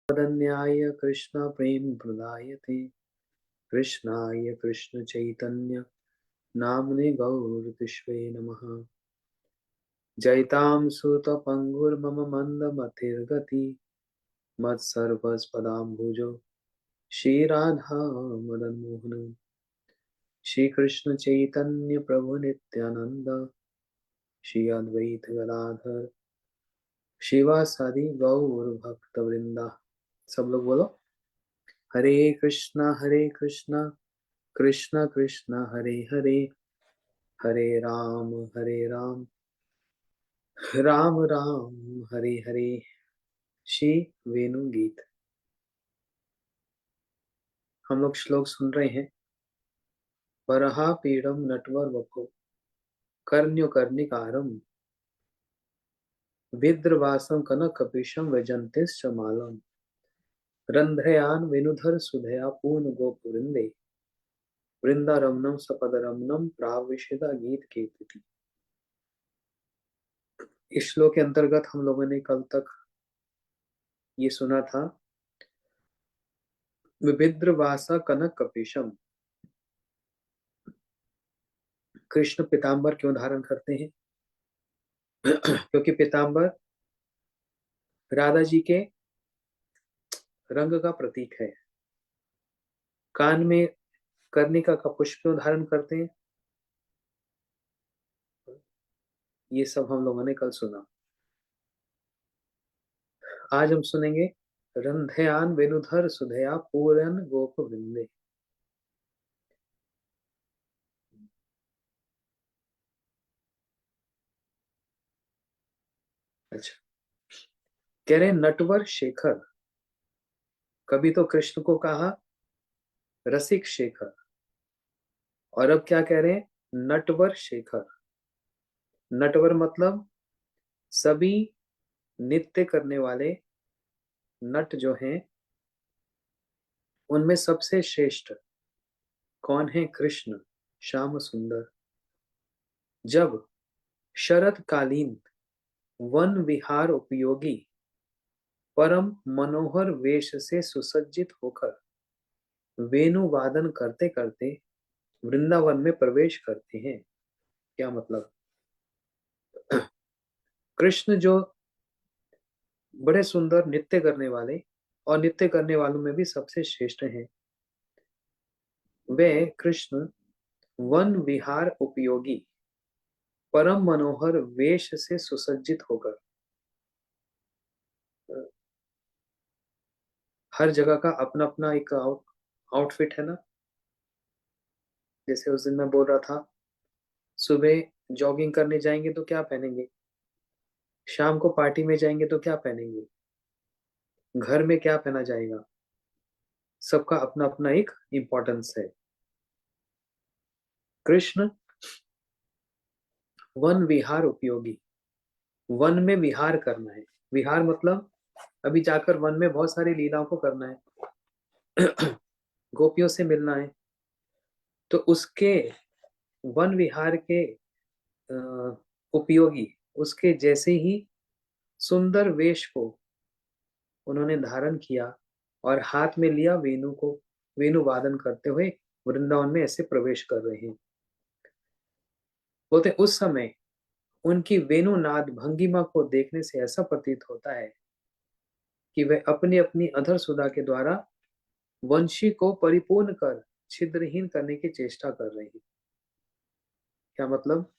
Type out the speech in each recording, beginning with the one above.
वदन्याय कृष्ण प्रेम प्रदायते कृष्णाय कृष्ण चैतन्य नाम्ने गौरतिष्वे नमः। जयतां सुत पंगुर्मम मंद मतिर्गति मत्सर्वस्पदाम्बुजो श्रीराधा मदन मोहन। श्री कृष्ण चैतन्य प्रभु नित्यानंद श्री अद्वैत गदाधर शिवासादि गौर भक्त वृंदा। सब लोग बोलो हरे कृष्णा कृष्ण कृष्ण हरे हरे, हरे राम राम राम हरे हरे। श्री वेणु गीत हम लोग श्लोक सुन रहे हैं। वरहा पीड़म नटवर वको कर्ण्यो कर्णिकारम विद्रवासम कनक कपिशम वैजंतिश्च मालम रंध्रयान वेणुधर सुधया पूर्ण गोप वृंदे वृंदारमणम सपदरमणम प्राविशदा गीत के तिथि। इस श्लोक के अंतर्गत हम लोगों ने कल तक ये सुना था, विभिद्रवासा कनक कपिशम। कृष्ण पीताम्बर क्यों धारण करते हैं? क्योंकि पीताम्बर राधा जी के रंग का प्रतीक है। कान में कर्णिका का पुष्प क्यों धारण करते हैं? ये सब हम लोगों ने कल सुना। आज हम सुनेंगे रंध्यान वेणुधर सुधया पूरन गोप वृंदे। अच्छा, कह रहे नटवर शेखर। कभी तो कृष्ण को कहा रसिक शेखर, और अब क्या कह रहे हैं? नटवर शेखर। नटवर मतलब सभी नृत्य करने वाले नट जो हैं उनमें सबसे श्रेष्ठ कौन है? कृष्ण श्याम सुंदर। जब शरद कालीन वन विहार उपयोगी परम मनोहर वेश से सुसज्जित होकर वेणु वादन करते करते वृंदावन में प्रवेश करते हैं। क्या मतलब? कृष्ण जो बड़े सुंदर नृत्य करने वाले और नृत्य करने वालों में भी सबसे श्रेष्ठ हैं, वे कृष्ण वन विहार उपयोगी परम मनोहर वेश से सुसज्जित होकर, हर जगह का अपना अपना एक आउटफिट है ना। जैसे उस दिन मैं बोल रहा था, सुबह जॉगिंग करने जाएंगे तो क्या पहनेंगे, शाम को पार्टी में जाएंगे तो क्या पहनेंगे, घर में क्या पहना जाएगा। सबका अपना अपना एक इम्पोर्टेंस है। कृष्ण वन विहार उपयोगी, वन में विहार करना है। विहार मतलब अभी जाकर वन में बहुत सारी लीलाओं को करना है, गोपियों से मिलना है। तो उसके वन विहार के उपयोगी, उसके जैसे ही सुंदर वेश को उन्होंने धारण किया और हाथ में लिया वेणु को, वेणु वादन करते हुए वृंदावन में ऐसे प्रवेश कर रहे हैं। बोलते उस समय उनकी वेणुनाद भंगिमा को देखने से ऐसा प्रतीत होता है कि वे अपनी अपनी अधर सुधा के द्वारा वंशी को परिपूर्ण कर छिद्रहीन करने की चेष्टा कर रहे हैं। क्या मतलब?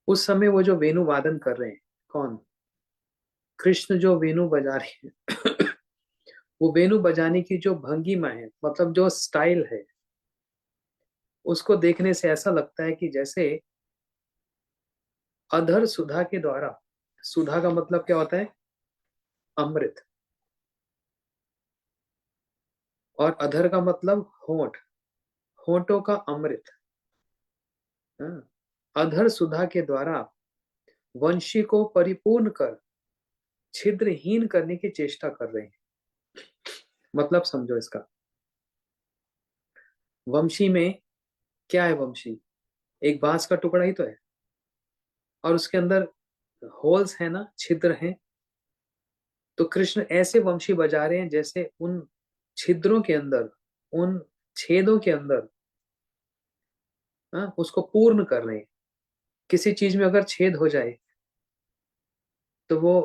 उस समय वो जो वेणु वादन कर रहे हैं, कौन? कृष्ण जो वेणु बजा रहे हैं, वो वेणु बजाने की जो भंगिमा है, मतलब जो स्टाइल है, उसको देखने से ऐसा लगता है कि जैसे अधर सुधा के द्वारा, सुधा का मतलब क्या होता है? अमृत। और अधर का मतलब होंठ, होंठों का अमृत। हाँ? अधर सुधा के द्वारा वंशी को परिपूर्ण कर छिद्रहीन करने की चेष्टा कर रहे हैं। मतलब समझो इसका। वंशी में क्या है? वंशी एक बांस का टुकड़ा ही तो है, और उसके अंदर होल्स है ना, छिद्र हैं। तो कृष्ण ऐसे वंशी बजा रहे हैं जैसे उन छिद्रों के अंदर, उन छेदों के अंदर, हाँ, उसको पूर्ण कर रहे हैं। किसी चीज में अगर छेद हो जाए तो वो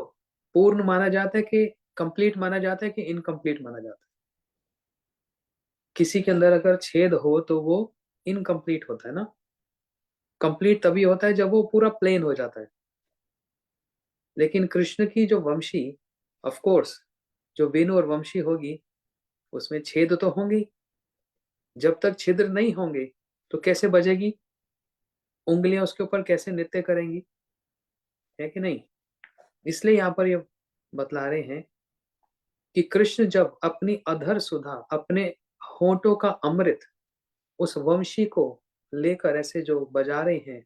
पूर्ण माना जाता है कि कंप्लीट माना जाता है कि इनकम्प्लीट माना जाता है? किसी के अंदर अगर छेद हो तो वो इनकम्प्लीट होता है ना। कंप्लीट तभी होता है जब वो पूरा प्लेन हो जाता है। लेकिन कृष्ण की जो वंशी, ऑफ कोर्स जो वेणु और वंशी होगी उसमें छेद तो होंगे। जब तक छिद्र नहीं होंगे तो कैसे बजेगी? उंगलियां उसके ऊपर कैसे नृत्य करेंगी? है कि नहीं? इसलिए यहाँ पर ये बतला रहे हैं कि कृष्ण जब अपनी अधर सुधा, अपने होठों का अमृत उस वंशी को लेकर ऐसे जो बजा रहे हैं,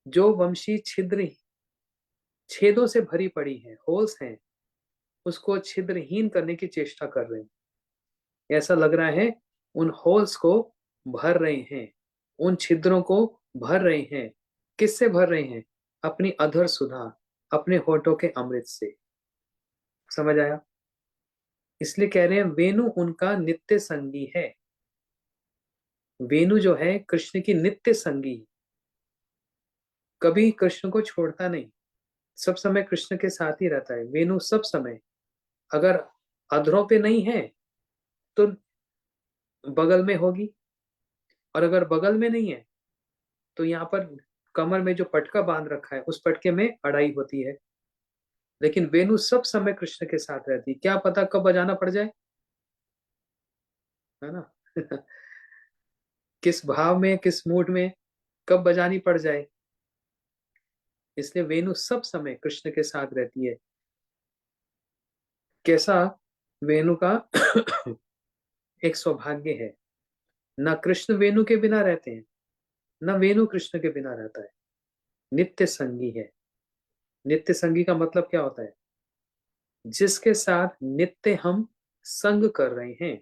जो वंशी छिद्र छेदों से भरी पड़ी है, होल्स हैं, उसको छिद्रहीन करने की चेष्टा कर रहे हैं। ऐसा लग रहा है उन होल्स को भर रहे हैं, उन छिद्रों को भर रहे हैं। किससे भर रहे हैं? अपनी अधर सुधा, अपने होठों के अमृत से। समझ आया? इसलिए कह रहे हैं वेणु उनका नित्य संगी है। वेणु जो है कृष्ण की नित्य संगी, कभी कृष्ण को छोड़ता नहीं, सब समय कृष्ण के साथ ही रहता है वेणु सब समय। अगर अधरों पे नहीं है तो बगल में होगी, और अगर बगल में नहीं है तो यहाँ पर कमर में जो पटका बांध रखा है उस पटके में अड़ाई होती है। लेकिन वेणु सब समय कृष्ण के साथ रहती है, क्या पता कब बजाना पड़ जाए, है ना? किस भाव में, किस मूड में कब बजानी पड़ जाए। इसलिए वेणु सब समय कृष्ण के साथ रहती है। कैसा वेणु का एक सौभाग्य है, न कृष्ण वेणु के बिना रहते हैं, न वेणु कृष्ण के बिना रहता है। नित्य संगी है। नित्य संगी का मतलब क्या होता है? जिसके साथ नित्य हम संग कर रहे हैं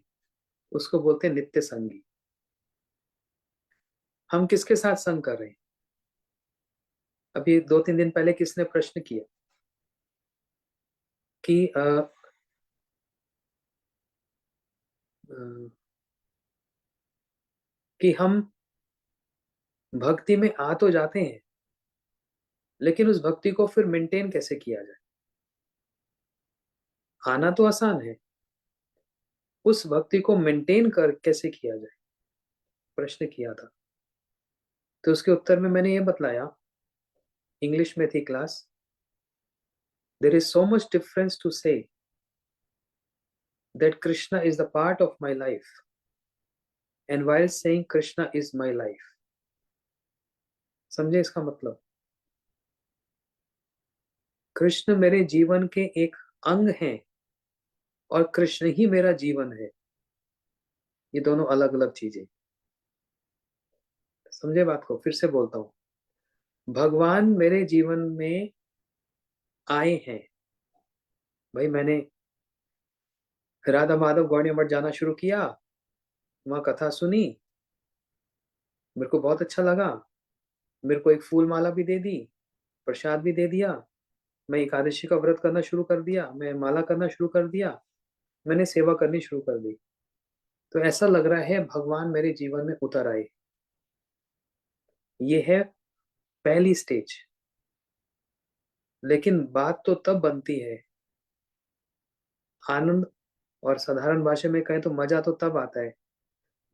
उसको बोलते हैं नित्य संगी। हम किसके साथ संग कर रहे हैं? अभी 2-3 दिन पहले किसने प्रश्न किया कि अ, कि हम भक्ति में आ तो जाते हैं लेकिन उस भक्ति को फिर मेंटेन कैसे किया जाए? आना तो आसान है, उस भक्ति को मेंटेन कर कैसे किया जाए, प्रश्न किया था। तो उसके उत्तर में मैंने ये बतलाया, इंग्लिश में थी class, there is so much difference to say that Krishna is the part of my life and while saying Krishna is my life. समझे इसका मतलब? कृष्ण मेरे जीवन के एक अंग हैं और कृष्ण ही मेरा जीवन है। ये दोनों अलग अलग चीजें। समझे बात को? फिर से बोलता हूं, भगवान मेरे जीवन में आए हैं। भाई मैंने राधा माधव गौड़िया मठ जाना शुरू किया, वहां कथा सुनी, मेरे को बहुत अच्छा लगा, मेरे को एक फूल माला भी दे दी, प्रसाद भी दे दिया, मैं एकादशी का व्रत करना शुरू कर दिया, मैं माला करना शुरू कर दिया, मैंने सेवा करनी शुरू कर दी। तो ऐसा लग रहा है भगवान मेरे जीवन में उतर आए। ये है पहली स्टेज। लेकिन बात तो तब बनती है, आनंद और साधारण भाषा में कहें तो मजा तो तब आता है,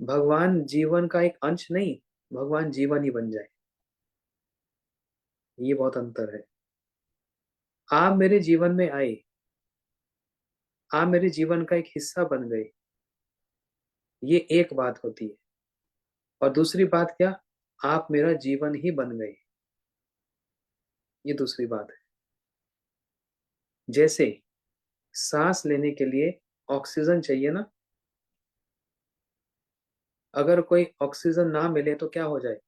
भगवान जीवन का एक अंश नहीं, भगवान जीवन ही बन जाए। ये बहुत अंतर है। आप मेरे जीवन में आए, आप मेरे जीवन का एक हिस्सा बन गए, ये एक बात होती है। और दूसरी बात क्या? आप मेरा जीवन ही बन गए, ये दूसरी बात है। जैसे सांस लेने के लिए ऑक्सीजन चाहिए ना, अगर कोई ऑक्सीजन ना मिले तो क्या हो जाए?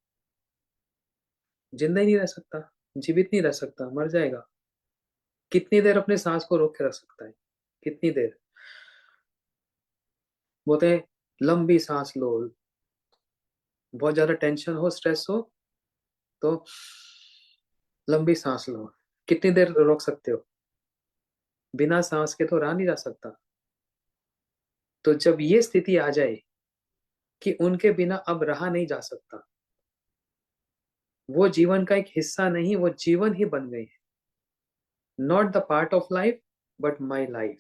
जिंदा ही नहीं रह सकता, जीवित नहीं रह सकता, मर जाएगा। कितनी देर अपने सांस को रोक के रख सकता है? कितनी देर? बोलते हैं लंबी सांस लो, बहुत ज्यादा टेंशन हो, स्ट्रेस हो तो लंबी सांस लो। कितनी देर रोक सकते हो? बिना सांस के तो रहा नहीं जा सकता। तो जब ये स्थिति आ जाए कि उनके बिना अब रहा नहीं जा सकता, वो जीवन का एक हिस्सा नहीं, वो जीवन ही बन गए हैं। Not the part of life but my life.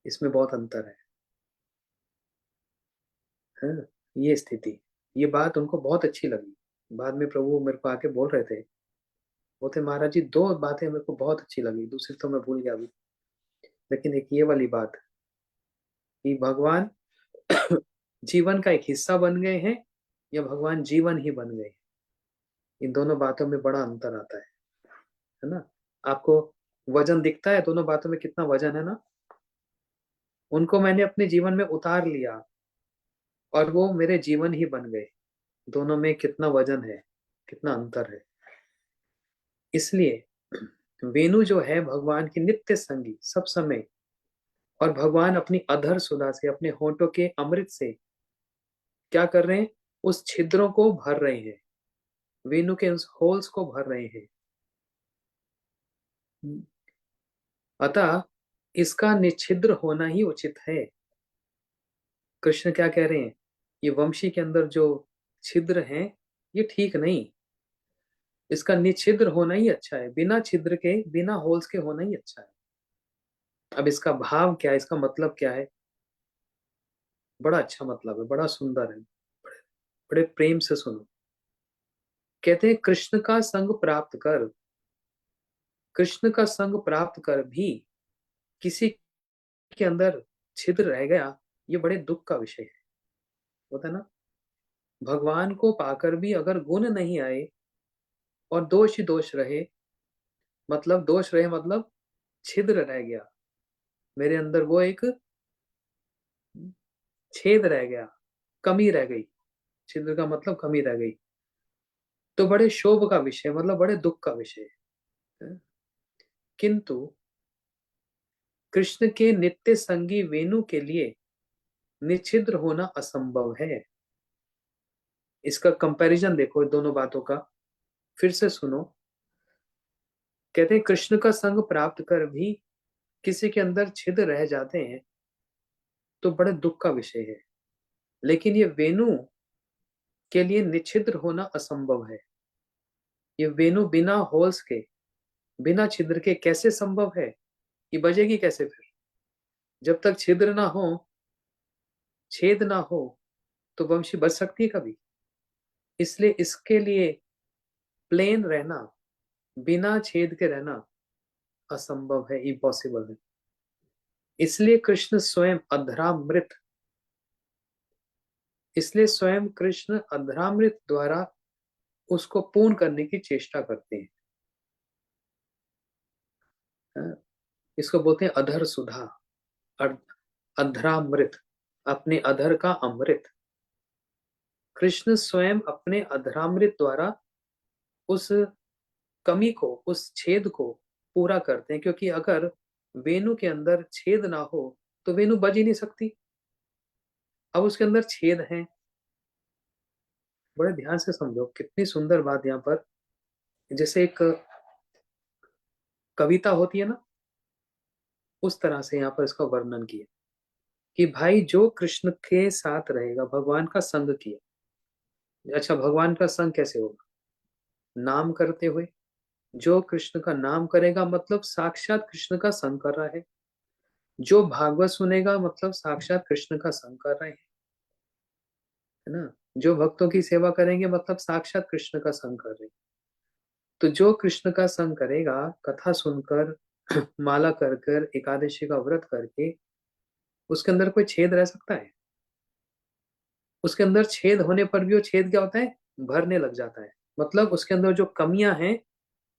इसमें बहुत अंतर है ना? ये स्थिति, ये बात उनको बहुत अच्छी लगी। बाद में प्रभु मेरे को आके बोल रहे थे, वो थे महाराज जी, दो बातें मेरे को बहुत अच्छी लगी, दूसरी तो मैं भूल गया अभी, लेकिन एक ये वाली बात कि भगवान जीवन का एक हिस्सा बन गए हैं या भगवान जीवन ही बन गए। इन दोनों बातों में बड़ा अंतर आता है ना? आपको वजन दिखता है दोनों बातों में, कितना वजन है ना? उनको मैंने अपने जीवन में उतार लिया और वो मेरे जीवन ही बन गए। दोनों में कितना वजन है, कितना अंतर है। इसलिए वेणु जो है भगवान की नित्य संगी सब समय, और भगवान अपनी अधर सुधा से, अपने होठों के अमृत से क्या कर रहे हैं? उस छिद्रों को भर रहे हैं, वेणु के उस होल्स को भर रहे हैं। अतः इसका निच्छिद्र होना ही उचित है। कृष्ण क्या कह रहे हैं? ये वंशी के अंदर जो छिद्र हैं, ये ठीक नहीं, इसका निच्छिद्र होना ही अच्छा है। बिना छिद्र के, बिना होल्स के होना ही अच्छा है। अब इसका भाव क्या है, इसका मतलब क्या है? बड़ा अच्छा मतलब है, बड़ा सुंदर है, बड़े प्रेम से सुनो। कहते हैं कृष्ण का संग प्राप्त कर, कृष्ण का संग प्राप्त कर भी किसी के अंदर छिद्र रह गया, ये बड़े दुख का विषय है। होता है ना? भगवान को पाकर भी अगर गुण नहीं आए और दोष ही दोष रहे, मतलब दोष रहे मतलब छिद्र रह गया मेरे अंदर, वो एक छेद रह गया, कमी रह गई। छिद्र का मतलब कमी रह गई, तो बड़े शोभ का विषय, मतलब बड़े दुख का विषय है। किंतु कृष्ण के नित्य संगी वेणु के लिए निच्छिद्र होना असंभव है। इसका कंपैरिजन देखो दोनों बातों का, फिर से सुनो। कहते हैं कृष्ण का संग प्राप्त कर भी किसी के अंदर छिद्र रह जाते हैं तो बड़े दुख का विषय है, लेकिन ये वेणु के लिए निच्छिद्र होना असंभव है। ये वेणु बिना होल्स के, बिना छिद्र के कैसे संभव है? ये बजेगी कैसे फिर? जब तक छिद्र ना हो, छेद ना हो, तो वंशी बच सकती है कभी? इसलिए इसके लिए प्लेन रहना, बिना छेद के रहना असंभव है, इम्पॉसिबल है। इसलिए कृष्ण स्वयं अधरामृत, इसलिए स्वयं कृष्ण अधरामृत द्वारा उसको पूर्ण करने की चेष्टा करते हैं। हाँ, इसको बोलते हैं अधर सुधा, अधरामृत, अपने अधर का अमृत। कृष्ण स्वयं अपने अधरामृत द्वारा उस कमी को, उस छेद को पूरा करते हैं, क्योंकि अगर वेणु के अंदर छेद ना हो तो वेणु बज ही नहीं सकती। अब उसके अंदर छेद है, बड़े ध्यान से समझो, कितनी सुंदर बात यहाँ पर। जैसे एक कविता होती है ना, उस तरह से यहाँ पर इसका वर्णन किया कि भाई जो कृष्ण के साथ रहेगा, भगवान का संग किया। अच्छा, भगवान का संग कैसे होगा? नाम करते हुए। जो कृष्ण का नाम करेगा मतलब साक्षात कृष्ण का संग कर रहा है। जो भागवत सुनेगा मतलब साक्षात कृष्ण का संग कर रहे हैं, है ना? जो भक्तों की सेवा करेंगे मतलब साक्षात कृष्ण का संग कर रहे हैं। तो जो कृष्ण का संग करेगा, कथा सुनकर, माला कर कर, एकादशी का व्रत करके, उसके अंदर कोई छेद रह सकता है? उसके अंदर छेद होने पर भी वो छेद क्या होता है? भरने लग जाता है। मतलब उसके अंदर जो कमियां हैं,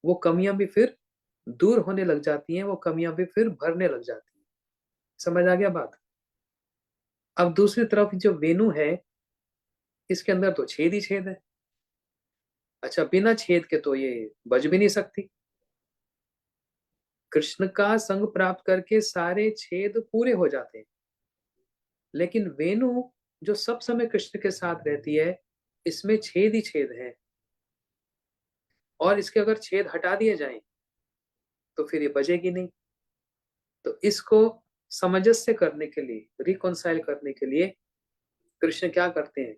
वो कमियां भी फिर दूर होने लग जाती हैं, वो कमियां भी फिर भरने लग जाती हैं। समझ आ गया बात? अब दूसरी तरफ जो वेणु है, इसके अंदर तो छेद ही छेद है। अच्छा, बिना छेद के तो ये बज भी नहीं सकती। कृष्ण का संग प्राप्त करके सारे छेद पूरे हो जाते हैं, लेकिन वेणु जो सब समय कृष्ण के साथ रहती है, इसमें छेद ही छेद है, और इसके अगर छेद हटा दिए जाएं तो फिर ये बजेगी नहीं। तो इसको सामंजस्य करने के लिए, रिकॉन्साइल करने के लिए कृष्ण क्या करते हैं,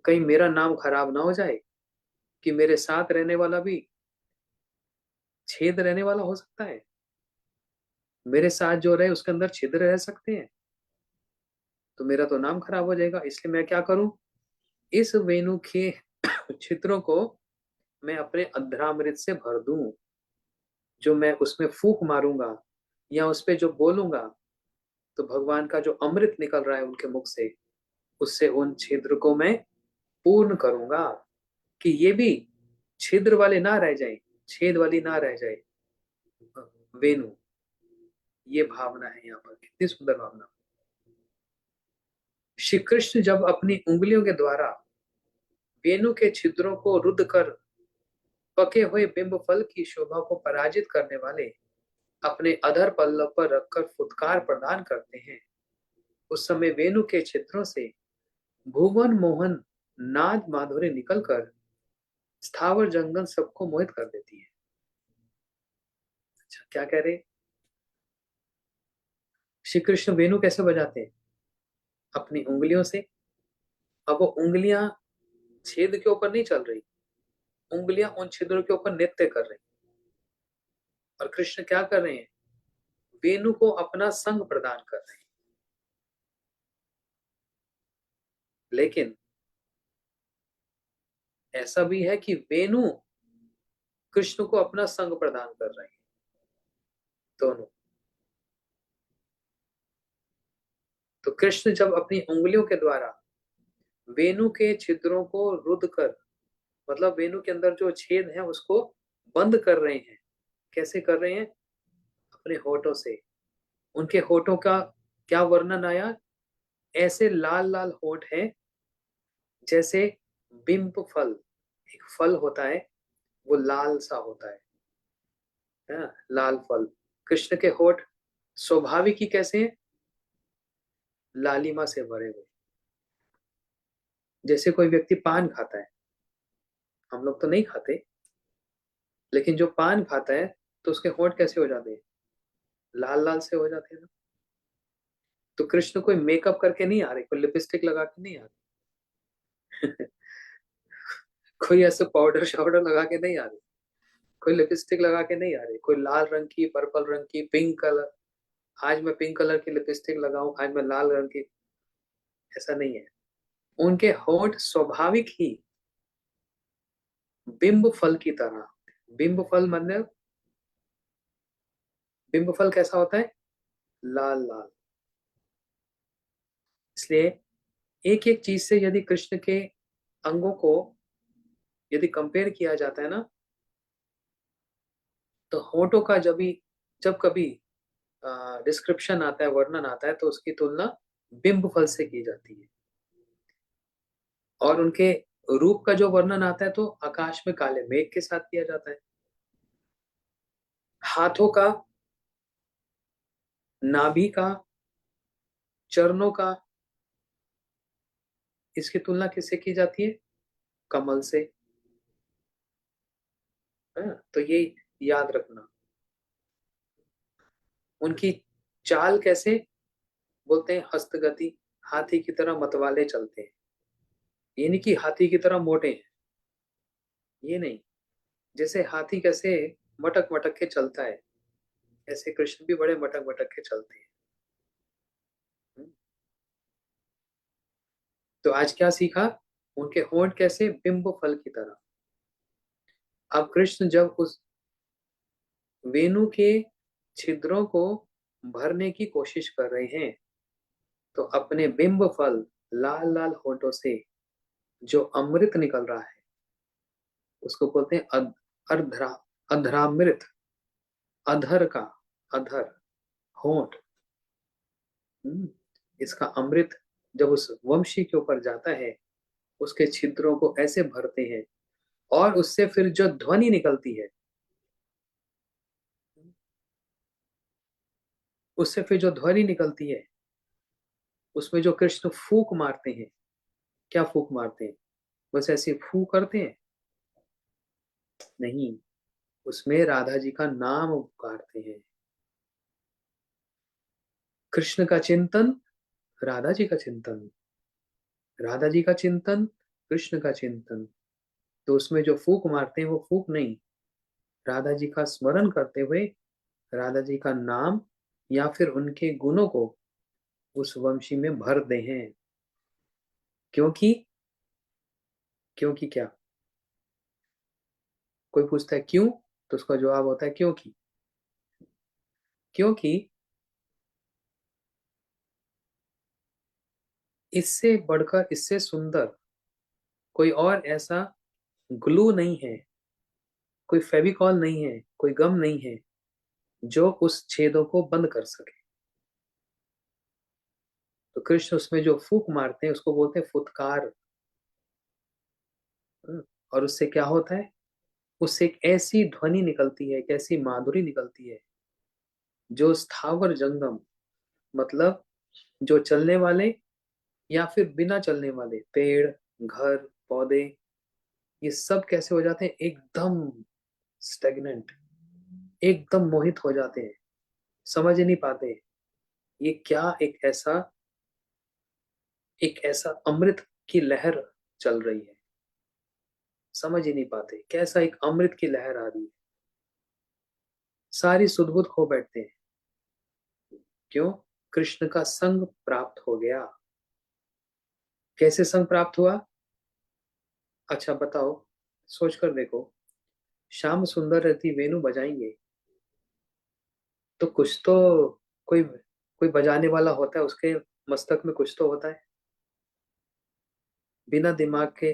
कहीं मेरा नाम खराब ना हो जाए, कि मेरे साथ रहने वाला भी छेद रहने वाला हो सकता है, मेरे साथ जो रहे उसके अंदर छिद्र रह सकते हैं, तो मेरा तो नाम खराब हो जाएगा। इसलिए मैं क्या करूं, इस वेणु के छिद्रों को मैं अपने अध्रामृत से भर दूं। जो मैं उसमें फूंक मारूंगा या उस पे जो बोलूंगा, तो भगवान का जो अमृत निकल रहा है उनके मुख से, उससे उन छिद्र को मैं पूर्ण करूंगा, कि ये भी छिद्र वाले ना रह जाए, छेद वाली ना रह जाए वेणु। ये भावना है यहाँ पर, कितनी सुंदर भावना। श्री कृष्ण जब अपनी उंगलियों के द्वारा वेणु के छिद्रों को रुद्ध कर पके हुए बिंब फल की शोभा को पराजित करने वाले अपने अधर पल्लव पर रखकर फुटकार प्रदान करते हैं, उस समय वेणु के छिद्रों से भुवन मोहन नाद माधुरी निकलकर स्थावर जंगल सबको मोहित कर देती है। अच्छा, क्या कह रहे, श्री कृष्ण वेणु कैसे बजाते हैं, अपनी उंगलियों से। अब वो उंगलियां छेद के ऊपर नहीं चल रही, उंगलियां उन छिद्रों के ऊपर नृत्य कर रही। और कृष्ण क्या कर रहे हैं, वेणु को अपना संग प्रदान कर रहे हैं। लेकिन ऐसा भी है कि वेणु कृष्ण को अपना संग प्रदान कर रहे हैं, दोनों। तो कृष्ण जब अपनी उंगलियों के द्वारा वेणु के छिद्रों को रुद्ध कर, मतलब वेणु के अंदर जो छेद है उसको बंद कर रहे हैं। कैसे कर रहे हैं, अपने होठों से। उनके होठों का क्या वर्णन आया, ऐसे लाल लाल होठ है जैसे बिंब फल, एक फल होता है वो लाल सा होता है ना, लाल फल। कृष्ण के होठ स्वाभाविक ही कैसे हैं, लालिमा से भरे हुए। जैसे कोई व्यक्ति पान खाता है, हम लोग तो नहीं खाते, लेकिन जो पान खाता है तो उसके होठ कैसे हो जाते हैं, लाल लाल से हो जाते हैं ना। तो कृष्ण कोई मेकअप करके नहीं आ रहे, कोई लिपस्टिक लगा के नहीं आ रहे कोई ऐसे पाउडर शाउडर लगा के नहीं आ रहे, कोई लिपस्टिक लगा के नहीं आ रही, कोई लाल रंग की, पर्पल रंग की, पिंक कलर, आज मैं पिंक कलर की लिपस्टिक लगाऊं, आज मैं लाल रंग की, ऐसा नहीं है। उनके होंठ स्वाभाविक ही बिंब फल की तरह। बिंब फल मतलब, बिंब फल कैसा होता है, लाल लाल। इसलिए एक एक चीज से यदि कृष्ण के अंगों को यदि कंपेयर किया जाता है ना, तो होंठों का जब कभी डिस्क्रिप्शन आता है, वर्णन आता है, तो उसकी तुलना बिंब फल से की जाती है। और उनके रूप का जो वर्णन आता है तो आकाश में काले मेघ के साथ किया जाता है। हाथों का, नाभि का, चरणों का, इसकी तुलना किससे की जाती है, कमल से। है तो ये याद रखना। उनकी चाल कैसे, बोलते हैं हस्तगति, हाथी की तरह मतवाले चलते हैं। ये नहीं कि हाथी की तरह मोटे हैं, ये नहीं। जैसे हाथी कैसे मटक मटक के चलता है, ऐसे कृष्ण भी बड़े मटक मटक के चलते हैं। तो आज क्या सीखा, उनके होंठ कैसे बिंब फल की तरह। अब कृष्ण जब उस वेणु के छिद्रों को भरने की कोशिश कर रहे हैं, तो अपने बिंब फल लाल लाल होठों से जो अमृत निकल रहा है उसको बोलते हैं अर्ध्रा, अधरामृत। अधर का, अधर, होठ। इसका अमृत जब उस वंशी के ऊपर जाता है, उसके छिद्रों को ऐसे भरते हैं, और उससे फिर जो ध्वनि निकलती है, उससे फिर जो ध्वनि निकलती है, उसमें जो कृष्ण फूंक मारते हैं, क्या फूंक मारते हैं, बस ऐसे फू करते हैं, नहीं, उसमें राधा जी का नाम पुकारते हैं। कृष्ण का चिंतन, राधा जी का चिंतन, राधा जी का चिंतन, कृष्ण का चिंतन। तो उसमें जो फूक मारते हैं वो फूक नहीं, राधा जी का स्मरण करते हुए राधा जी का नाम या फिर उनके गुणों को उस वंशी में भर दे हैं। क्योंकि, क्योंकि क्या, कोई पूछता है क्यों, तो उसका जवाब होता है क्योंकि, क्योंकि इससे बढ़कर, इससे सुंदर कोई और ऐसा ग्लू नहीं है, कोई फेविकॉल नहीं है, कोई गम नहीं है जो उस छेदों को बंद कर सके। तो कृष्ण उसमें जो फूक मारते हैं उसको बोलते हैं फुतकार। और उससे क्या होता है, उससे एक ऐसी ध्वनि निकलती है, एक ऐसी माधुरी निकलती है जो स्थावर जंगम, मतलब जो चलने वाले या फिर बिना चलने वाले पेड़, घर, पौधे, ये सब कैसे हो जाते हैं, एकदम स्टेगनेंट, एकदम मोहित हो जाते हैं, समझ ही नहीं पाते ये क्या, एक ऐसा अमृत की लहर चल रही है, समझ ही नहीं पाते कैसा एक अमृत की लहर आ रही है। सारी सुध-बुध खो बैठते हैं। क्यों? कृष्ण का संग प्राप्त हो गया। कैसे संग प्राप्त हुआ? अच्छा बताओ, सोच कर देखो। श्याम सुंदर रति वेणु बजाएंगे तो कुछ तो, कोई कोई बजाने वाला होता है, उसके मस्तक में कुछ तो होता है। बिना दिमाग के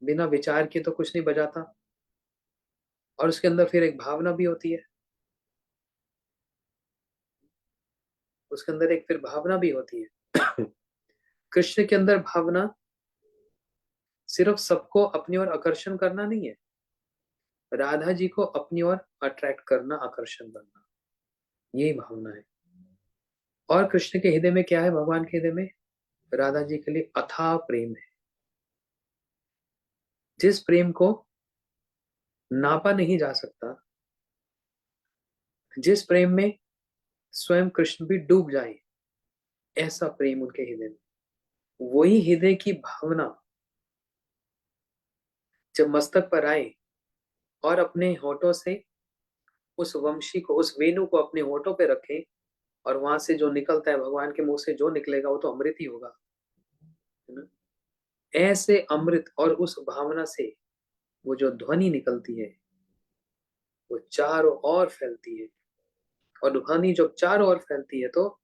बिना विचार के तो कुछ नहीं बजाता। और उसके अंदर फिर एक भावना भी होती है, उसके अंदर एक फिर भावना भी होती है। कृष्ण के अंदर भावना सिर्फ सबको अपनी ओर आकर्षण करना नहीं है, राधा जी को अपनी ओर अट्रैक्ट करना, आकर्षण करना, यही भावना है। और कृष्ण के हृदय में क्या है, भगवान के हृदय में राधा जी के लिए अथाह प्रेम है, जिस प्रेम को नापा नहीं जा सकता, जिस प्रेम में स्वयं कृष्ण भी डूब जाए, ऐसा प्रेम उनके हृदय में। वही हृदय की भावना जब मस्तक पर आए और अपने होठों से उस वंशी को, उस वेणु को अपने होठों पे रखें, और वहां से जो निकलता है, भगवान के मुंह से जो निकलेगा वो तो अमृत ही होगा, है ना। ऐसे अमृत और उस भावना से वो जो ध्वनि निकलती है वो चारों ओर फैलती है। और ध्वनि जब चारों ओर फैलती है तो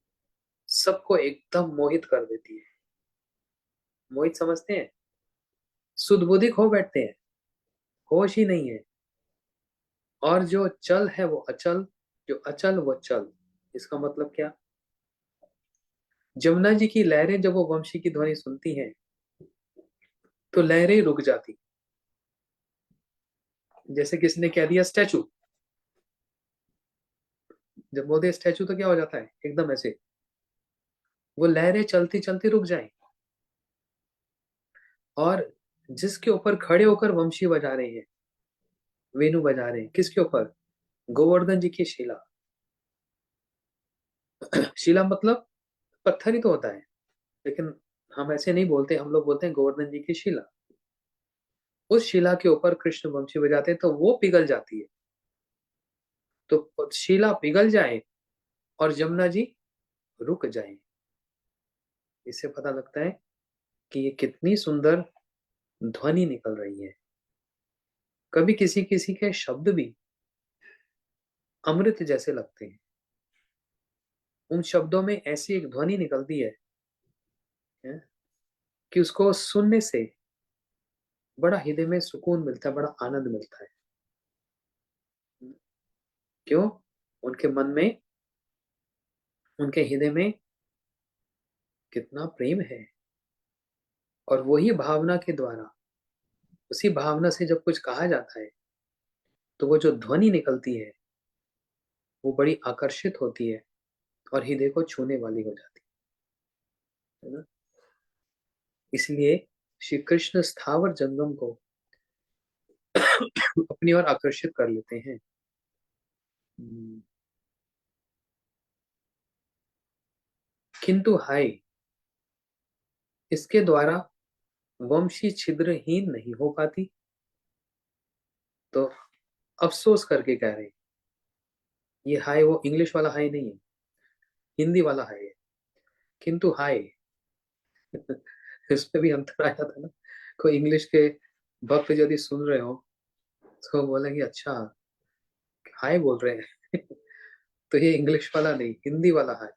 सबको एकदम मोहित कर देती है। मोहित समझते हैं, सुध बुद्धि खो बैठते हैं, होश ही नहीं है। और जो चल है वो अचल, जो अचल वो चल। इसका मतलब क्या, जमुना जी की लहरें जब वो वंशी की ध्वनि सुनती हैं तो लहरें रुक जाती, जैसे किसी ने कह दिया स्टैचू, जब बोलते हैं स्टैचू तो क्या हो जाता है, एकदम ऐसे वो लहरें चलती चलती रुक जाए। और जिसके ऊपर खड़े होकर वंशी बजा रहे हैं, वेणु बजा रहे हैं, किसके ऊपर, गोवर्धन जी की शिला। शिला मतलब पत्थर ही तो होता है, लेकिन हम ऐसे नहीं बोलते, हम लोग बोलते हैं गोवर्धन जी की शिला। उस शिला के ऊपर कृष्ण वंशी बजाते हैं तो वो पिघल जाती है। तो शिला पिघल जाए और जमुना जी रुक जाए, इससे पता लगता है कि ये कितनी सुंदर ध्वनि निकल रही है। कभी किसी किसी के शब्द भी अमृत जैसे लगते हैं, उन शब्दों में ऐसी एक ध्वनि निकलती है कि उसको सुनने से बड़ा हृदय में सुकून मिलता है, बड़ा आनंद मिलता है। क्यों? उनके मन में, उनके हृदय में कितना प्रेम है। और वही भावना के द्वारा, उसी भावना से जब कुछ कहा जाता है तो वो जो ध्वनि निकलती है वो बड़ी आकर्षित होती है और हृदय को छूने वाली हो जाती है ना। इसलिए श्री कृष्ण स्थावर जंगम को अपनी ओर आकर्षित कर लेते हैं। हम्म, किंतु हाय, इसके द्वारा वंशी छिद्रहीन नहीं हो पाती। तो अफसोस करके कह रहे हैं, ये हाय वो इंग्लिश वाला हाय नहीं है, हिंदी वाला हाय है। किंतु हाय इसमें भी अंतर आया था ना। कोई इंग्लिश के भक्त यदि सुन रहे हो तो बोलेंगे अच्छा हाय बोल रहे हैं तो ये इंग्लिश वाला नहीं, हिंदी वाला हाय।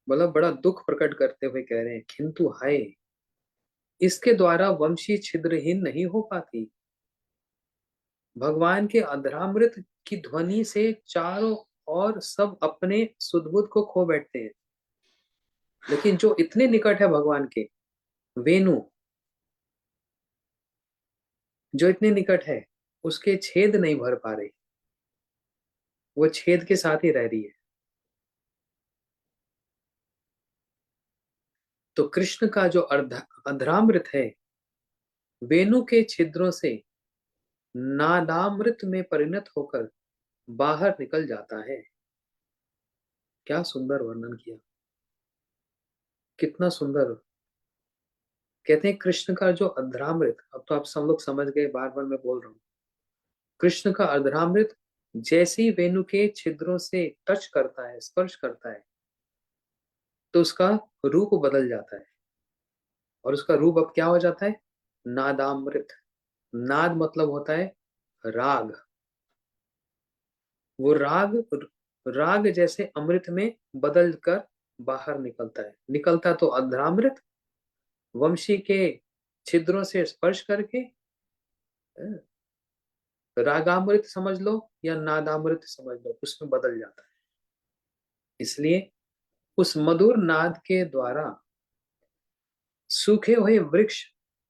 मतलब बड़ा दुख प्रकट करते हुए कह रहे हैं, किंतु हाय, इसके द्वारा वंशी छिद्रहीन नहीं हो पाती। भगवान के अधरामृत की ध्वनि से चारों ओर सब अपने सुध-बुध को खो बैठते हैं। लेकिन जो इतने निकट है भगवान के, वेणु जो इतने निकट है, उसके छेद नहीं भर पा रही, वो छेद के साथ ही रह रही है। तो कृष्ण का जो अधरामृत है, वेणु के छिद्रों से नादामृत में परिणत होकर बाहर निकल जाता है। क्या सुंदर वर्णन किया, कितना सुंदर। कहते हैं कृष्ण का जो अधरामृत, अब तो आप सब लोग समझ गए, बार बार मैं बोल रहा हूं। कृष्ण का अधरामृत जैसे ही वेणु के छिद्रों से टच करता है, स्पर्श करता है, तो उसका रूप बदल जाता है। और उसका रूप अब क्या हो जाता है? नादामृत। नाद मतलब होता है राग। वो राग जैसे अमृत में बदल कर बाहर निकलता है। निकलता तो अधरामृत वंशी के छिद्रों से स्पर्श करके, रागामृत समझ लो या नादामृत समझ लो, उसमें बदल जाता है। इसलिए उस मधुर नाद के द्वारा सूखे हुए वृक्ष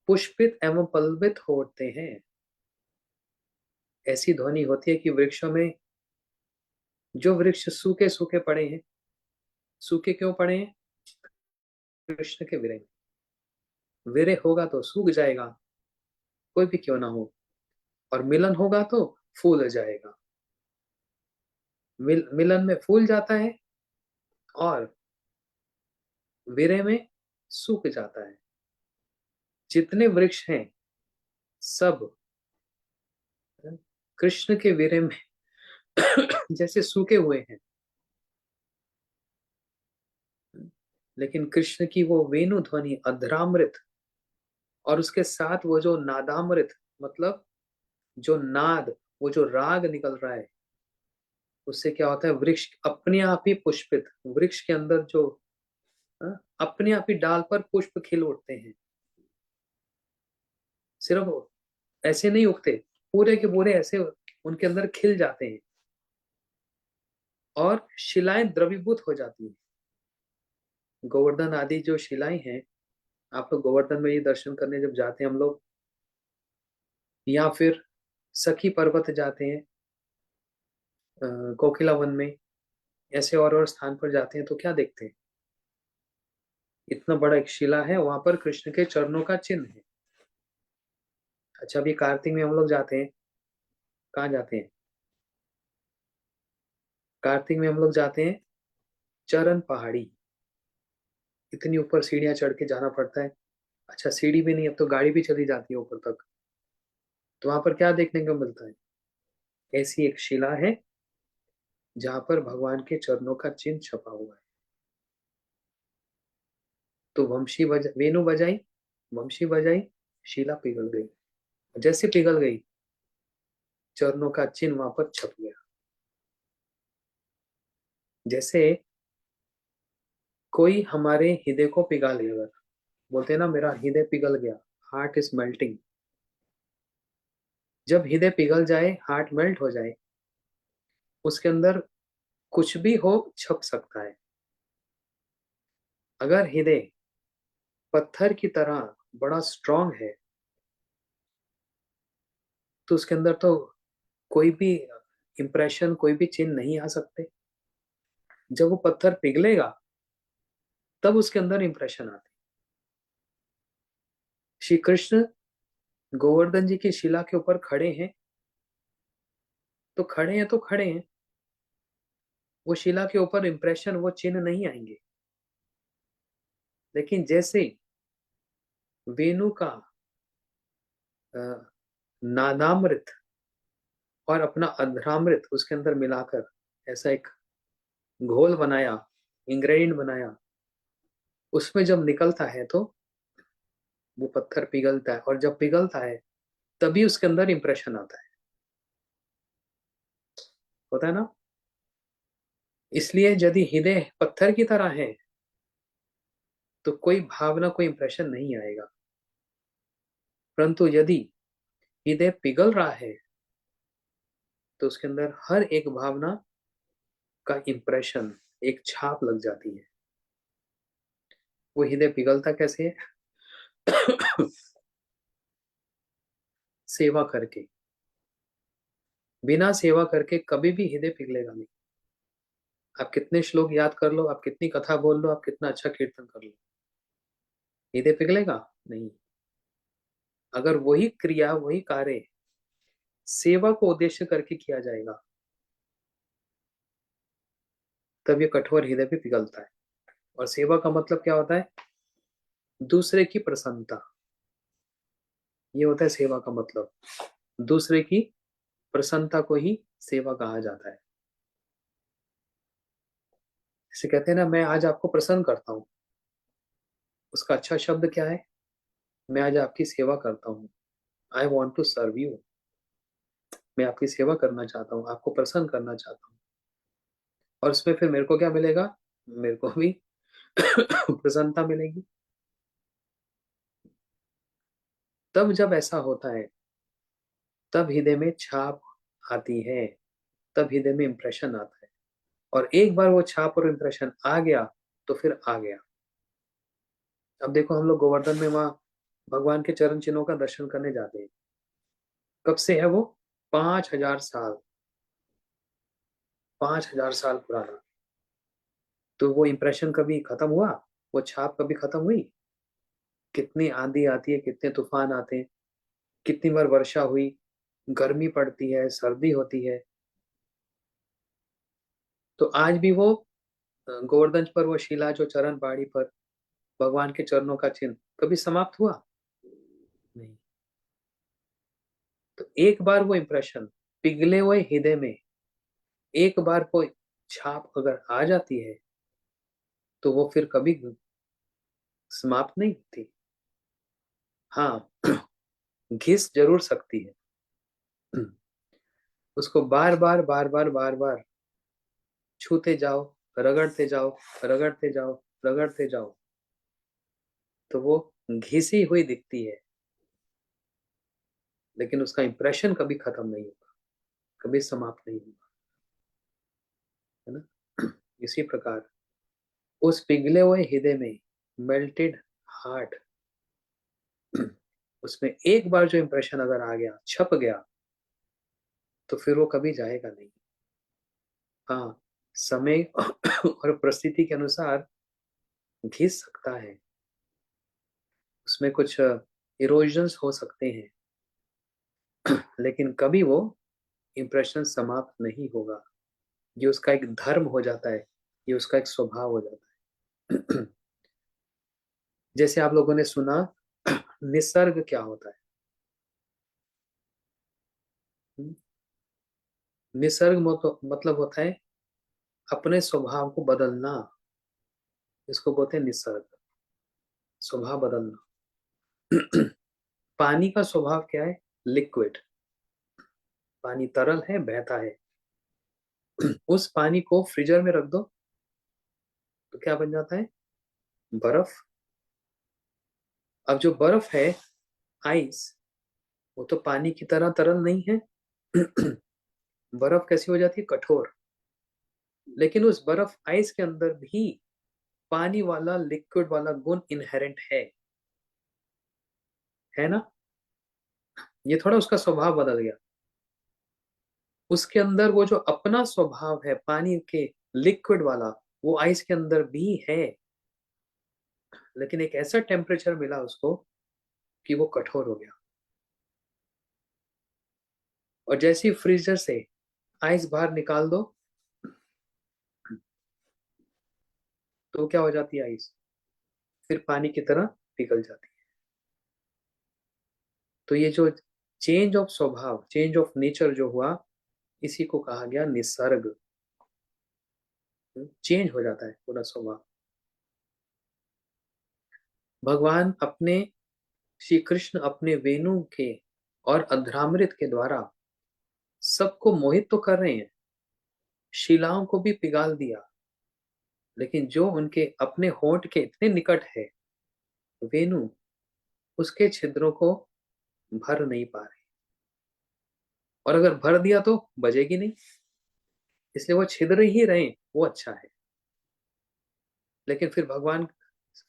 पुष्पित एवं पल्लवित होते हैं। ऐसी ध्वनि होती है कि वृक्षों में, जो वृक्ष सूखे सूखे पड़े हैं, सूखे क्यों पड़े हैं? कृष्ण के विरह में। विरह होगा तो सूख जाएगा, कोई भी क्यों ना हो, और मिलन होगा तो फूल जाएगा। मिलन में फूल जाता है और विरह में सूख जाता है। जितने वृक्ष हैं सब कृष्ण के विरह में जैसे सूखे हुए हैं। लेकिन कृष्ण की वो वेणु ध्वनि अधरामृत, और उसके साथ वो जो नादामृत, मतलब जो नाद, वो जो राग निकल रहा है, उससे क्या होता है? वृक्ष अपने आप ही पुष्पित, वृक्ष के अंदर जो अपने आप ही डाल पर पुष्प खिल उठते हैं। सिर्फ ऐसे नहीं उगते, पूरे के पूरे ऐसे उनके अंदर खिल जाते हैं और शिलाएं द्रवीभूत हो जाती हैं। गोवर्धन आदि जो शिलाएं हैं, आप लोग गोवर्धन में ये दर्शन करने जब जाते हैं हम लोग, या फिर सखी पर्वत जाते हैं, कोकिला वन में, ऐसे और स्थान पर जाते हैं, तो क्या देखते हैं? इतना बड़ा एक शिला है, वहां पर कृष्ण के चरणों का चिन्ह है। अच्छा, अभी कार्तिक में हम लोग जाते हैं, कहाँ जाते हैं? कार्तिक में हम लोग जाते हैं चरण पहाड़ी। इतनी ऊपर सीढ़ियां चढ़ के जाना पड़ता है। अच्छा, सीढ़ी भी नहीं, अब तो गाड़ी भी चली जाती है ऊपर तक। तो वहां पर क्या देखने को मिलता है? ऐसी एक शिला है जहां पर भगवान के चरणों का चिन्ह छपा हुआ है। तो वेणु बजाई, वंशी बजाई, शिला पिघल गई। जैसे पिघल गई, चरणों का चिन्ह वहां पर छप गया। जैसे कोई हमारे हृदय को पिघा ले, अगर बोलते हैं ना मेरा हृदय पिघल गया, हार्ट इज मेल्टिंग। जब हृदय पिघल जाए, हार्ट मेल्ट हो जाए, उसके अंदर कुछ भी हो छप सकता है। अगर हृदय पत्थर की तरह बड़ा स्ट्रांग है, तो उसके अंदर तो कोई भी इंप्रेशन, कोई भी चिन्ह नहीं आ सकते। जब वो पत्थर पिघलेगा, तब उसके अंदर इंप्रेशन आती। श्री कृष्ण गोवर्धन जी की शिला के ऊपर खड़े हैं, तो खड़े हैं तो खड़े हैं, वो शिला के ऊपर इंप्रेशन, वो चिन्ह नहीं आएंगे। लेकिन जैसे वेणु का अ, नादामृत और अपना अधरामृत उसके अंदर मिलाकर ऐसा एक घोल बनाया, इंग्रेडिएंट बनाया, उसमें जब निकलता है तो वो पत्थर पिघलता है, और जब पिघलता है तभी उसके अंदर इंप्रेशन आता है। होता है ना? इसलिए यदि हृदय पत्थर की तरह है तो कोई भावना, कोई इंप्रेशन नहीं आएगा। परंतु यदि हृदय पिघल रहा है तो उसके अंदर हर एक भावना का इंप्रेशन, एक छाप लग जाती है। वो हृदय पिघलता कैसे है? सेवा करके। बिना सेवा करके कभी भी हृदय पिघलेगा नहीं। आप कितने श्लोक याद कर लो, आप कितनी कथा बोल लो, आप कितना अच्छा कीर्तन कर लो, हृदय पिघलेगा नहीं। अगर वही क्रिया, वही कार्य सेवा को उद्देश्य करके किया जाएगा, तब ये कठोर हृदय भी पिघलता है। और सेवा का मतलब क्या होता है? दूसरे की प्रसन्नता। ये होता है सेवा का मतलब। दूसरे की प्रसन्नता को ही सेवा कहा जाता है। इसे कहते हैं ना, मैं आज आपको प्रसन्न करता हूँ। उसका अच्छा शब्द क्या है? मैं आज आपकी सेवा करता हूँ। I want to serve you. मैं आपकी सेवा करना चाहता हूँ, आपको प्रसन्न करना चाहता हूँ। और उसमें फिर मेरे को क्या मिलेगा? मेरे को भी प्रसन्नता मिलेगी। तब जब ऐसा होता है, तब हृदय में छाप आती है, तब हृदय में इंप्रेशन आता है। और एक बार वो छाप और इंप्रेशन आ गया तो फिर आ गया। अब देखो, हम लोग गोवर्धन में वहां भगवान के चरण चिन्हों का दर्शन करने जाते हैं। कब से है वो? 5,000 साल। 5,000 साल पुराना। तो वो इंप्रेशन कभी खत्म हुआ? वो छाप कभी खत्म हुई? कितनी आंधी आती है, कितने तूफान आते हैं, कितनी बार वर्षा हुई, गर्मी पड़ती है, सर्दी होती है, तो आज भी वो गोवर्धन पर वो शिला, जो चरण बाड़ी पर भगवान के चरणों का चिन्ह, कभी समाप्त हुआ? नहीं। तो एक बार वो इंप्रेशन पिघले हुए हृदय में, एक बार कोई छाप अगर आ जाती है तो वो फिर कभी समाप्त नहीं होती। हाँ, घिस जरूर सकती है। उसको बार बार बार बार बार बार छूते जाओ, रगड़ते जाओ, रगड़ते जाओ, रगड़ते जाओ, तो वो घिसी हुई दिखती है, लेकिन उसका इंप्रेशन कभी खत्म नहीं होगा, कभी समाप्त नहीं होगा। है ना? इसी प्रकार उस पिघले हुए हृदय में, मेल्टेड हार्ट, उसमें एक बार जो इंप्रेशन अगर आ गया, छप गया, तो फिर वो कभी जाएगा नहीं। हाँ, समय और परिस्थिति के अनुसार घिस सकता है, उसमें कुछ इरोजन्स हो सकते हैं, लेकिन कभी वो इंप्रेशन समाप्त नहीं होगा। ये उसका एक धर्म हो जाता है, ये उसका एक स्वभाव हो जाता है। जैसे आप लोगों ने सुना, निसर्ग क्या होता है? हम्म? निसर्ग मतलब होता है अपने स्वभाव को बदलना। इसको बोलते हैं निसर्ग, स्वभाव बदलना। पानी का स्वभाव क्या है? लिक्विड। पानी तरल है, बहता है। उस पानी को फ्रीजर में रख दो तो क्या बन जाता है? बर्फ। अब जो बर्फ है, आइस, वो तो पानी की तरह तरल नहीं है। बर्फ कैसी हो जाती है? कठोर। लेकिन उस बर्फ आइस के अंदर भी पानी वाला, लिक्विड वाला गुण इनहेरेंट है ना? ये थोड़ा उसका स्वभाव बदल गया। उसके अंदर वो जो अपना स्वभाव है पानी के, लिक्विड वाला, वो आइस के अंदर भी है, लेकिन एक ऐसा टेम्परेचर मिला उसको कि वो कठोर हो गया। और जैसे ही फ्रीजर से आइस बाहर निकाल दो तो क्या हो जाती है आइस? फिर पानी की तरह पिघल जाती है। तो ये जो चेंज ऑफ स्वभाव, चेंज ऑफ नेचर जो हुआ, इसी को कहा गया निसर्ग। चेंज हो जाता है पूरा स्वभाव। भगवान अपने, श्री कृष्ण अपने वेणु के और अधरामृत के द्वारा सबको मोहित तो कर रहे हैं, शिलाओं को भी पिघाल दिया, लेकिन जो उनके अपने होंठ के इतने निकट है वेणु, उसके छिद्रों को भर नहीं पा रहे। और अगर भर दिया तो बजेगी नहीं, इसलिए वो छिद्र ही रहे, वो अच्छा है। लेकिन फिर भगवान,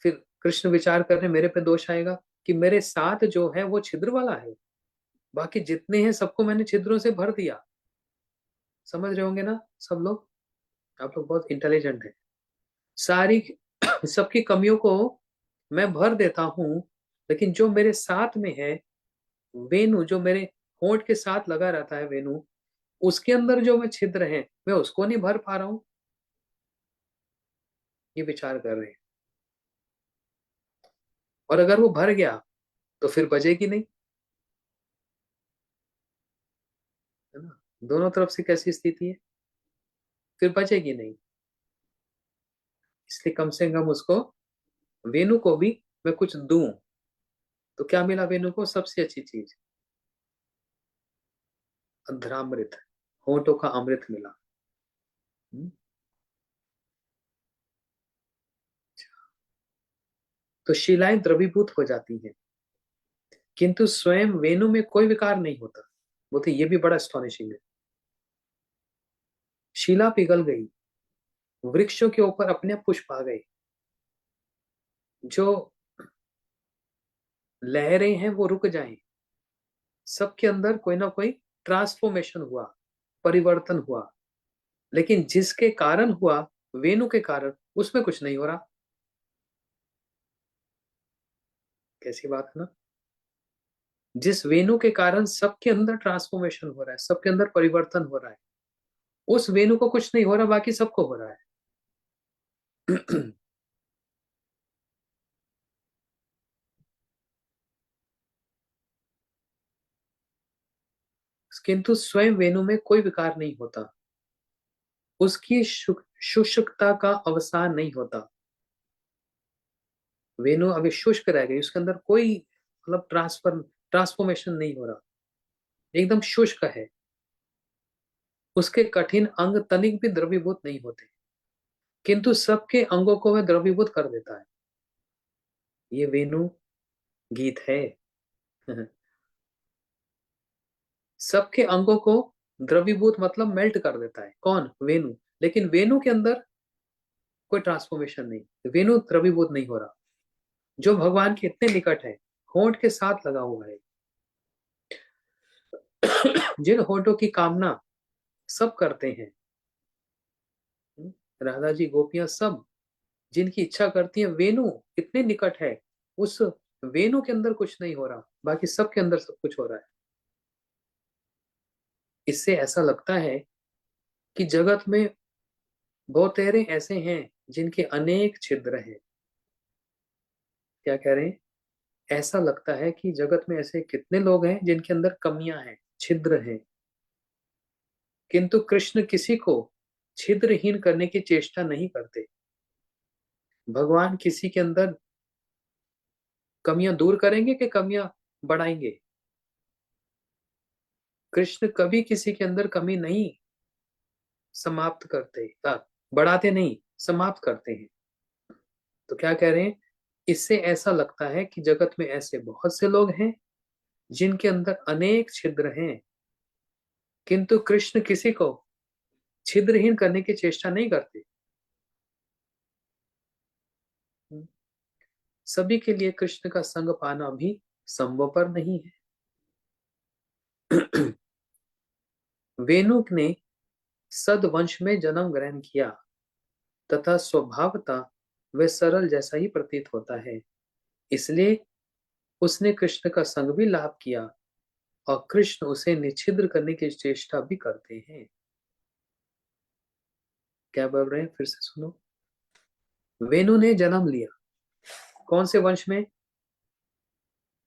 फिर कृष्ण विचार कर रहे मेरे पे दोष आएगा कि मेरे साथ जो है वो छिद्र वाला है, बाकी जितने हैं सबको मैंने छिद्रों से भर दिया। समझ रहे होंगे ना सब लोग, आप लोग बहुत इंटेलिजेंट है। सारी सबकी कमियों को मैं भर देता हूं, लेकिन जो मेरे साथ में है वेणु, जो मेरे होंठ के साथ लगा रहता है वेणु, उसके अंदर जो मैं छिद्र है मैं उसको नहीं भर पा रहा हूं। ये विचार कर रहे हैं। और अगर वो भर गया तो फिर बजेगी नहीं, है ना। दोनों तरफ से कैसी स्थिति है, फिर बचेगी नहीं। इसलिए कम से कम उसको, वेणु को भी मैं कुछ दूं। तो क्या मिला वेणु को? सबसे अच्छी चीज, अधरामृत, होठों का अमृत मिला। हम्म। तो शिलाएं द्रवीभूत हो जाती हैं, किंतु स्वयं वेणु में कोई विकार नहीं होता। बोलते ये भी बड़ा एस्टोनिशिंग है। शिला पिघल गई, वृक्षों के ऊपर अपने आप पुष्प आ गए, जो लहरें हैं वो रुक जाएं, सबके अंदर कोई ना कोई ट्रांसफॉर्मेशन हुआ, परिवर्तन हुआ। लेकिन जिसके कारण हुआ, वेणु के कारण, उसमें कुछ नहीं हो रहा। कैसी बात है ना। जिस वेणु के कारण सबके अंदर ट्रांसफॉर्मेशन हो रहा है, सबके अंदर परिवर्तन हो रहा है, उस वेणु को कुछ नहीं हो रहा, बाकी सबको हो रहा है। किंतु स्वयं वेणु में कोई विकार नहीं होता, उसकी शुष्कता का अवसान नहीं होता। वेणु अभी शुष्क रह गई, उसके अंदर कोई मतलब ट्रांसफॉर्मेशन नहीं हो रहा, एकदम शुष्क है। उसके कठिन अंग तनिक भी द्रवीभूत नहीं होते, किंतु सबके अंगों को वह द्रवीभूत कर देता है। ये वेणु गीत है। सबके अंगों को द्रवीभूत मतलब मेल्ट कर देता है, कौन? वेणु। लेकिन वेणु के अंदर कोई ट्रांसफॉर्मेशन नहीं, वेणु द्रवीभूत नहीं हो रहा, जो भगवान के इतने निकट है, होंठ के साथ लगा हुआ है। जिन होठों की कामना सब करते हैं, राधा जी, गोपियां सब जिनकी इच्छा करती है, वेणु इतने निकट है, उस वेणु के अंदर कुछ नहीं हो रहा, बाकी सबके अंदर सब कुछ हो रहा है। इससे ऐसा लगता है कि जगत में बहुतेरे ऐसे हैं जिनके अनेक छिद्र हैं। क्या कह रहे हैं? ऐसा लगता है कि जगत में ऐसे कितने लोग हैं जिनके अंदर कमियां हैं, छिद्र हैं, किंतु कृष्ण किसी को छिद्रहीन करने की चेष्टा नहीं करते। भगवान किसी के अंदर कमियां दूर करेंगे कि कमियां बढ़ाएंगे? कृष्ण कभी किसी के अंदर कमी नहीं समाप्त करते, बढ़ाते नहीं, समाप्त करते हैं। तो क्या कह रहे हैं? इससे ऐसा लगता है कि जगत में ऐसे बहुत से लोग हैं जिनके अंदर अनेक छिद्र हैं, किंतु कृष्ण किसी को छिद्रहीन करने की चेष्टा नहीं करते। सभी के लिए कृष्ण का संग पाना भी संभवपर नहीं है। वेणु ने सदवंश में जन्म ग्रहण किया तथा स्वभावतः वे सरल जैसा ही प्रतीत होता है, इसलिए उसने कृष्ण का संग भी लाभ किया, और कृष्ण उसे निच्छिद्र करने की चेष्टा भी करते हैं। क्या बोल रहे हैं? फिर से सुनो। वेणु ने जन्म लिया, कौन से वंश में?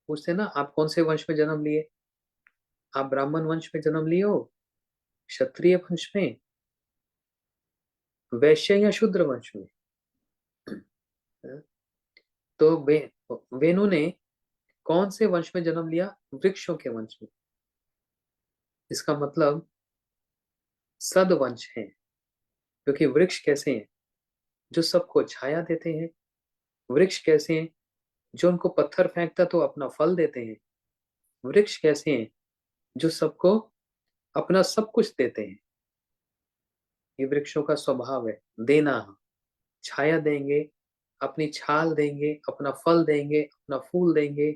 पूछते ना, आप कौन से वंश में जन्म लिए? आप ब्राह्मण वंश में जन्म लिए हो, क्षत्रिय वंश में, वैश्य या शूद्र वंश में? तो वेनु ने कौन से वंश में जन्म लिया? वृक्षों के वंश में। इसका मतलब सदवंश है, क्योंकि वृक्ष कैसे हैं? जो सबको छाया देते हैं। वृक्ष कैसे हैं? जो उनको पत्थर फेंकता तो अपना फल देते हैं। वृक्ष कैसे हैं? जो सबको अपना सब कुछ देते हैं। ये वृक्षों का स्वभाव है, देना। छाया देंगे, अपनी छाल देंगे, अपना फल देंगे, अपना फूल देंगे,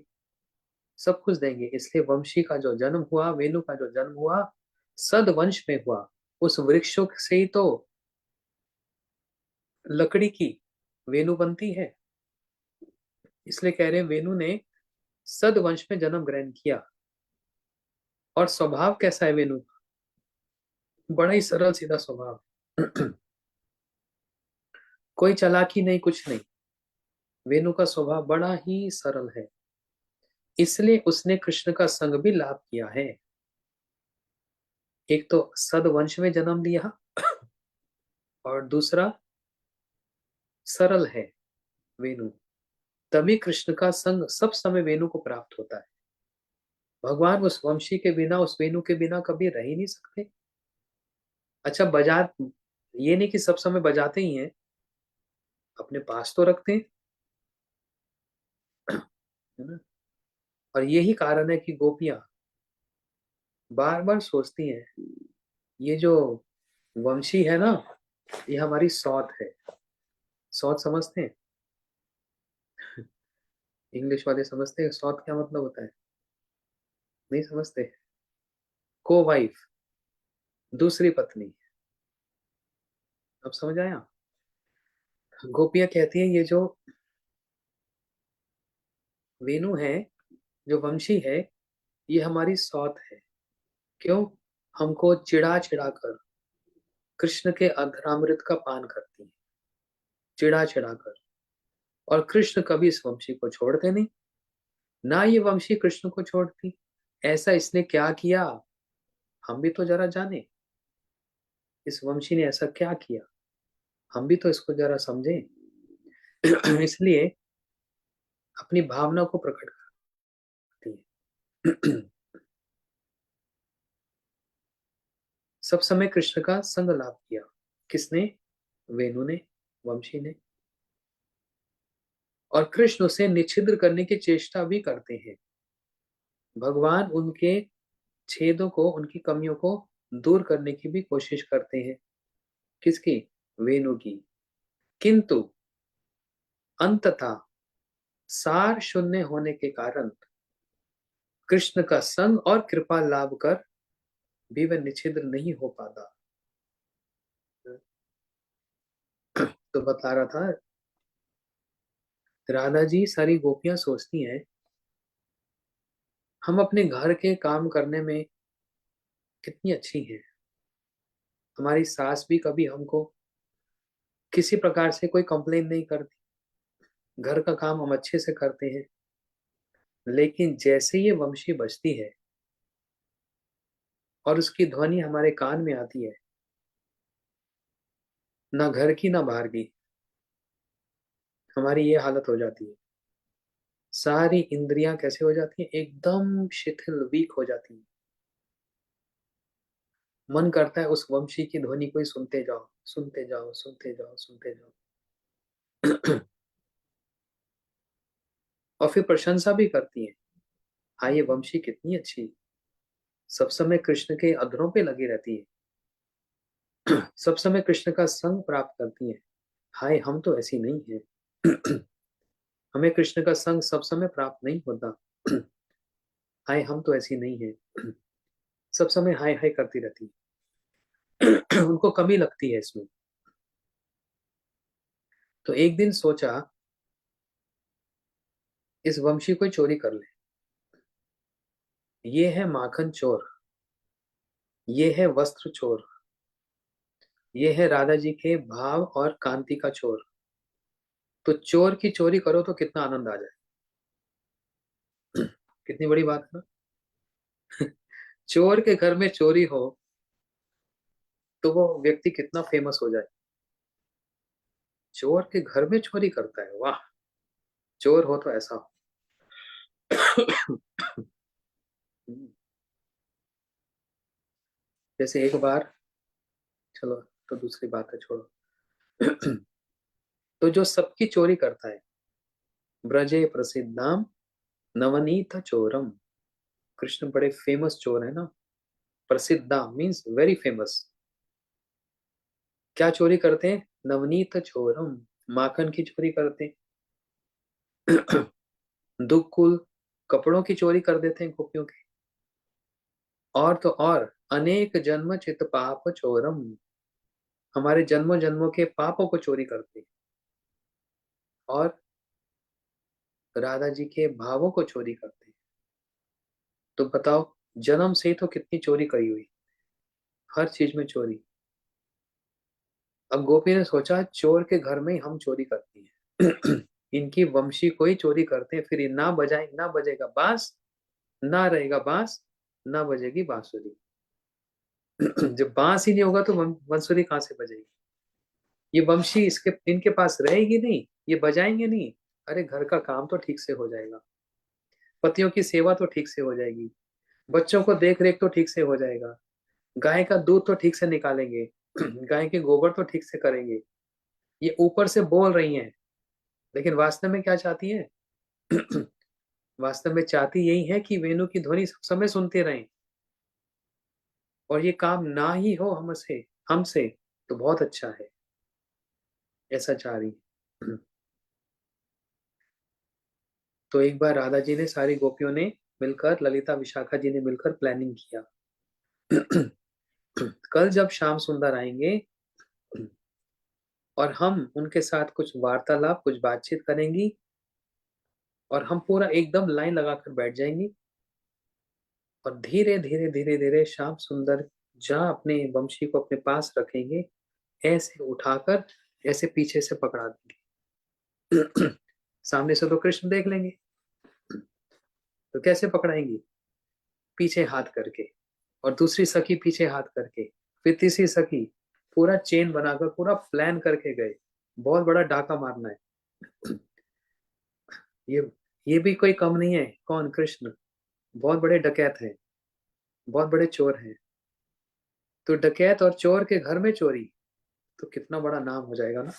सब कुछ देंगे। इसलिए वंशी का जो जन्म हुआ, वेनु का जो जन्म हुआ, सदवंश में हुआ। उस वृक्षों से ही तो लकड़ी की वेनु बनती है। इसलिए कह रहे हैं वेनु ने सदवंश में जन्म ग्रहण किया। और स्वभाव कैसा है वेनु का? बड़ा ही सरल सीधा स्वभाव। कोई चालाकी नहीं, कुछ नहीं। वेनु का स्वभाव बड़ा ही सरल है। इसलिए उसने कृष्ण का संग भी लाभ किया है। एक तो सदवंश में जन्म लिया, और दूसरा सरल है वेनु। तभी कृष्ण का संग सब समय वेनु को प्राप्त होता है। भगवान उस वंशी के बिना, उस वेनु के बिना कभी रह ही नहीं सकते। अच्छा, बजा, ये नहीं कि सब समय बजाते ही हैं, अपने पास तो रखते हैं, है ना। और यही कारण है कि गोपियां बार बार सोचती हैं, ये जो वंशी है ना, ये हमारी सौत है। सौत समझते हैं? इंग्लिश वाले समझते हैं सौत क्या मतलब होता है? नहीं समझते। को वाइफ, दूसरी पत्नी। अब समझ आया? गोपियां कहती हैं ये जो वेनु है, जो वंशी है, ये हमारी सौत है। क्यों? हमको चिढ़ा चिढ़ा कर कृष्ण के अधरामृत का पान करती है, चिढ़ा चिढ़ा कर। और कृष्ण कभी इस वंशी को छोड़ते नहीं, ना ये वंशी कृष्ण को छोड़ती। ऐसा इसने क्या किया, हम भी तो जरा जाने। इस वंशी ने ऐसा क्या किया, हम भी तो इसको जरा समझें। इसलिए अपनी भावना को प्रकट करती है। सब समय कृष्ण का संग लाभ किया। किसने? वेनु ने, वंशी ने। और कृष्ण उसे निच्छिद्र करने की चेष्टा भी करते हैं। भगवान उनके छेदों को, उनकी कमियों को दूर करने की भी कोशिश करते हैं। किसकी? वेनु की। किंतु अंततः सार शून्य होने के कारण कृष्ण का संग और कृपा लाभ कर भी वह निच्छिद्र नहीं हो पाता। तो बता रहा था, राधा जी, सारी गोपियां सोचती हैं हम अपने घर के काम करने में कितनी अच्छी हैं। हमारी सास भी कभी हमको किसी प्रकार से कोई कंप्लेन नहीं करती। घर का काम हम अच्छे से करते हैं। लेकिन जैसे ये वंशी बजती है और उसकी ध्वनि हमारे कान में आती है, ना घर की ना बाहर की, हमारी ये हालत हो जाती है। सारी इंद्रियां कैसे हो जाती हैं? एकदम शिथिल, वीक हो जाती हैं। मन करता है उस वंशी की ध्वनि को ही सुनते जाओ, सुनते जाओ, सुनते जाओ, सुनते जाओ। और फिर प्रशंसा भी करती है, हाँ ये वंशी कितनी अच्छी, सब समय कृष्ण के अधरों पे लगी रहती है, सब समय कृष्ण का संग प्राप्त करती है। हाय हम तो ऐसी नहीं है। हमें कृष्ण का संग सब समय प्राप्त नहीं होता। हाय हम तो ऐसी नहीं है। सब समय हाय हाय करती रहती है। उनको कमी लगती है इसमें। तो एक दिन सोचा इस वंशी को चोरी कर ले। ये है माखन चोर, ये है वस्त्र चोर, ये है राधा जी के भाव और कांति का चोर। तो चोर की चोरी करो तो कितना आनंद आ जाए। कितनी बड़ी बात है ना। चोर के घर में चोरी हो तो वो व्यक्ति कितना फेमस हो जाए। चोर के घर में चोरी करता है, वाह। चोर हो तो ऐसा हो। जैसे एक बार, चलो तो दूसरी बात है, छोड़ो। तो जो सबकी चोरी करता है, ब्रजे प्रसिद्धाम नवनीत चोरम। कृष्ण बड़े फेमस चोर है ना। प्रसिद्धाम मीन्स वेरी फेमस। क्या चोरी करते हैं? नवनीत चोरम, माखन की चोरी करते हैं। दुकुल, कपड़ों की चोरी कर देते हैं गोपियों के। और तो और अनेक जन्म चित पाप चोरम, हमारे जन्मों जन्मों के पापों को चोरी करते हैं। और राधा जी के भावों को चोरी करते हैं। तो बताओ, जन्म से ही तो कितनी चोरी करी हुई, हर चीज में चोरी। अब गोपी ने सोचा चोर के घर में ही हम चोरी करती हैं। इनकी वंशी को ही चोरी करते हैं, फिर ये ना बजाए, ना बजेगा बांस, ना रहेगा बांस, ना बजेगी बांसुरी। जब बांस ही नहीं होगा तो बांसुरी कहाँ से बजेगी। ये वंशी इसके इनके पास रहेगी नहीं, ये बजाएंगे नहीं। अरे घर का काम तो ठीक से हो जाएगा, पतियों की सेवा तो ठीक से हो जाएगी, बच्चों को देख रेख तो ठीक से हो जाएगा, गाय का दूध तो ठीक से निकालेंगे, गाय के गोबर तो ठीक से करेंगे। ये ऊपर से बोल रही हैं, लेकिन वास्तव में क्या चाहती है? वास्तव में चाहती यही है कि वेणु की ध्वनि सब समय सुनते रहें, और ये काम ना ही हो हमसे हमसे तो बहुत अच्छा है, ऐसा चाह रही है। तो एक बार राधा जी ने, सारी गोपियों ने मिलकर, ललिता विशाखा जी ने मिलकर प्लानिंग किया। कल जब श्याम सुंदर आएंगे और हम उनके साथ कुछ वार्तालाप, कुछ बातचीत करेंगी, और हम पूरा एकदम लाइन लगाकर बैठ जाएंगी, और धीरे धीरे धीरे धीरे श्याम सुंदर जहाँ अपने वंशी को अपने पास रखेंगे, ऐसे उठाकर ऐसे पीछे से पकड़ा देंगे। सामने से तो कृष्ण देख लेंगे, तो कैसे पकड़ाएंगी? पीछे हाथ करके, और दूसरी सखी पीछे हाथ करके, फिर तीसरी सखी, पूरा चेन बनाकर पूरा प्लान करके गए। बहुत बड़ा डाका मारना है। ये ये भी कोई कम नहीं है। कौन? कृष्ण। बहुत बड़े डकैत हैं, बहुत बड़े चोर हैं। तो डकैत और चोर के घर में चोरी, तो कितना बड़ा नाम हो जाएगा ना।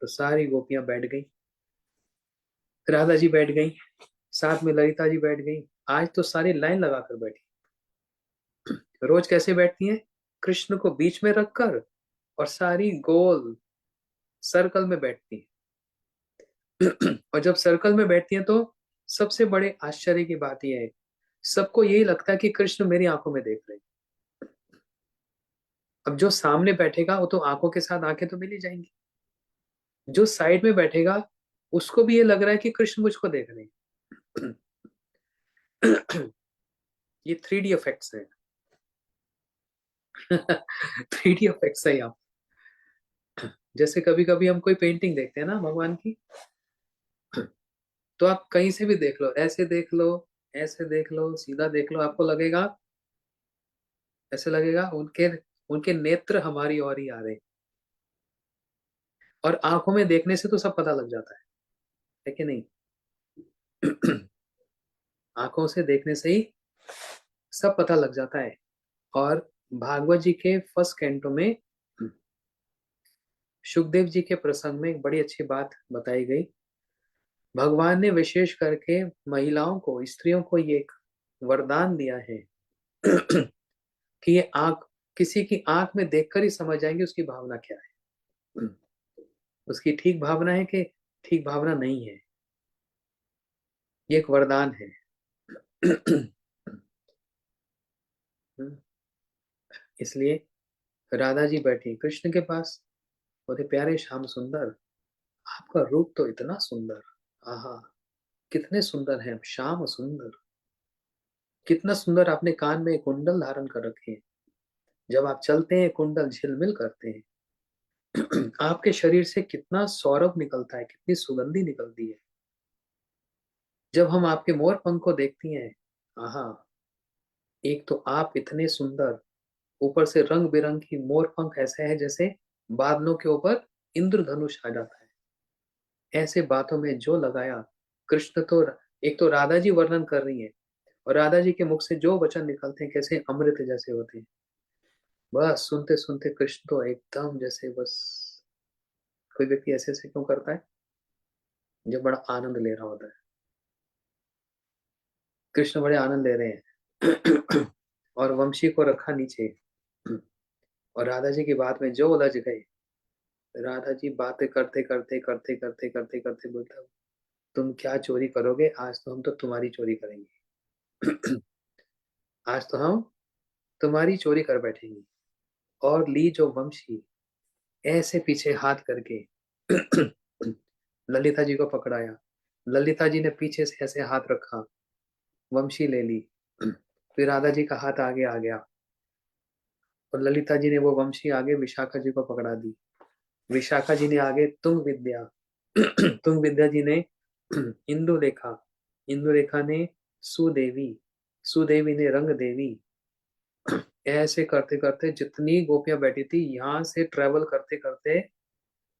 तो सारी गोपियां बैठ गई, राधा जी बैठ गई, साथ में ललिता जी बैठ गई। आज तो सारी लाइन लगाकर बैठी। रोज कैसे बैठती हैं? कृष्ण को बीच में रखकर, और सारी गोल सर्कल में बैठती हैं। और जब सर्कल में बैठती हैं तो सबसे बड़े आश्चर्य की बात यह है, सबको यही लगता है कि कृष्ण मेरी आंखों में देख रहे हैं। अब जो सामने बैठेगा वो तो आंखों के साथ आंखें तो मिल ही जाएंगी, जो साइड में बैठेगा उसको भी ये लग रहा है कि कृष्ण मुझको देख रहे हैं। ये 3D इफेक्ट्स है। 3D इफेक्ट्स है यहाँ। जैसे कभी कभी हम कोई पेंटिंग देखते हैं ना भगवान की, तो आप कहीं से भी देख लो, ऐसे देख लो, ऐसे देख लो, सीधा देख लो, आपको लगेगा, ऐसे लगेगा उनके उनके नेत्र हमारी ओर ही आ रहे हैं। और आंखों में देखने से तो सब पता लग जाता है कि नहीं? आंखों से देखने से ही सब पता लग जाता है। और भागवत जी के फर्स्ट कैंटो में सुखदेव जी के प्रसंग में एक बड़ी अच्छी बात बताई गई। भगवान ने विशेष करके महिलाओं को, स्त्रियों को ये एक वरदान दिया है, कि ये आंख, किसी की आंख में देखकर ही समझ जाएंगे उसकी भावना क्या है, उसकी ठीक भावना है कि ठीक भावना नहीं है। ये एक वरदान है। इसलिए राधा जी बैठी कृष्ण के पास, बोले प्यारे श्याम सुंदर, आपका रूप तो इतना सुंदर, आहा, कितने सुंदर हैं श्याम सुंदर। कितना सुंदर, आपने कान में कुंडल धारण कर रखे हैं, जब आप चलते हैं कुंडल झिलमिल करते हैं। आपके शरीर से कितना सौरभ निकलता है, कितनी सुगंधी निकलती है। जब हम आपके मोर पंख को देखती हैं, आहा, एक तो आप इतने सुंदर, ऊपर से रंग बिरंगी मोर पंख ऐसे है जैसे बादलों के ऊपर इंद्रधनुष आ जाता है। ऐसे बातों में जो लगाया, कृष्ण तो, एक तो राधा जी वर्णन कर रही है, और राधा जी के मुख से जो वचन निकलते हैं कैसे अमृत जैसे होते हैं। बस सुनते सुनते कृष्ण तो एकदम जैसे बस, कोई व्यक्ति ऐसे ऐसे क्यों करता है जब बड़ा आनंद ले रहा होता है। कृष्ण बड़े आनंद ले रहे हैं और वंशी को रखा नीचे, और राधा जी की बात में जो उलझ गए। राधा जी बातें करते करते करते करते करते करते बोलता, तुम क्या चोरी करोगे, आज तो हम तो तुम्हारी चोरी करेंगे। आज तो हम तुम्हारी चोरी कर बैठेंगे। और ली जो वंशी, ऐसे पीछे हाथ करके ललिता जी को पकड़ाया। ललिता जी ने पीछे से ऐसे हाथ रखा, वंशी ले ली। फिर राधा जी का हाथ आगे आ गया, और ललिता जी ने वो वंशी आगे विशाखा जी को पकड़ा दी। विशाखा जी ने आगे तुंग विद्या, तुंग विद्या जी ने इंदुलेखा, इंदुलेखा ने सुदेवी, सुदेवी ने रंग देवी। ऐसे करते करते जितनी गोपियां बैठी थी, यहाँ से ट्रेवल करते करते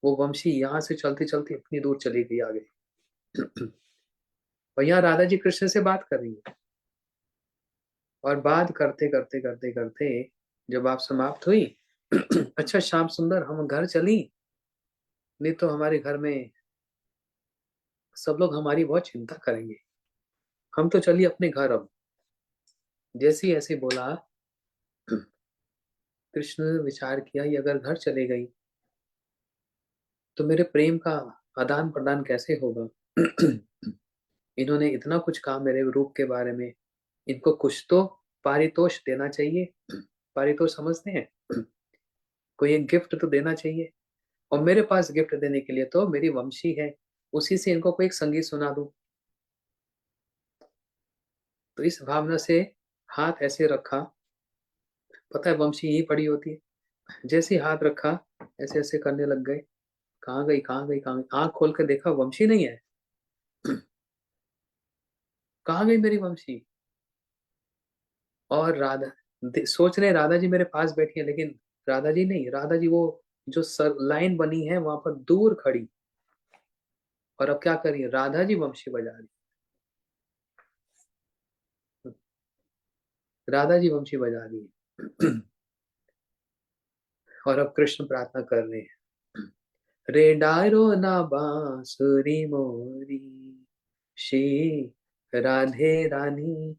वो वंशी यहाँ से चलती चलती इतनी दूर चली गई आगे। और यहाँ राधा जी कृष्ण से बात कर रही है, और बात करते करते करते करते जब आप समाप्त हुई, अच्छा श्याम सुंदर हम घर चली, नहीं तो हमारे घर में सब लोग हमारी बहुत चिंता करेंगे, हम तो चलिए अपने घर अब। जैसी ऐसे बोला, कृष्ण ने विचार किया, ये अगर घर चले गई तो मेरे प्रेम का आदान प्रदान कैसे होगा। इन्होंने इतना कुछ कहा मेरे रूप के बारे में, इनको कुछ तो पारितोष देना चाहिए। पारितोष समझते हैं, कोई एक गिफ्ट तो देना चाहिए। और मेरे पास गिफ्ट देने के लिए तो मेरी वंशी है, उसी से इनको कोई एक संगीत सुना दूं। तो इस भावना से हाथ ऐसे रखा, पता है वंशी यही पड़ी होती है। जैसे ही हाथ रखा, ऐसे ऐसे करने लग गए। कहाँ गई, कहाँ गई, कहाँ गई, आंख खोल कर देखा वंशी नहीं है। कहाँ गई मेरी वंशी। और राधा सोच रहे राधा जी मेरे पास बैठी है, लेकिन राधा जी नहीं, राधा जी वो जो सर लाइन बनी है वहां पर दूर खड़ी। और अब क्या करिए, राधा जी वंशी बजा रही, राधा जी वंशी बजा रही है। और अब कृष्ण प्रार्थना कर रहे हैं, रे डारो ना बांसुरी मोरी, श्री राधे रानी,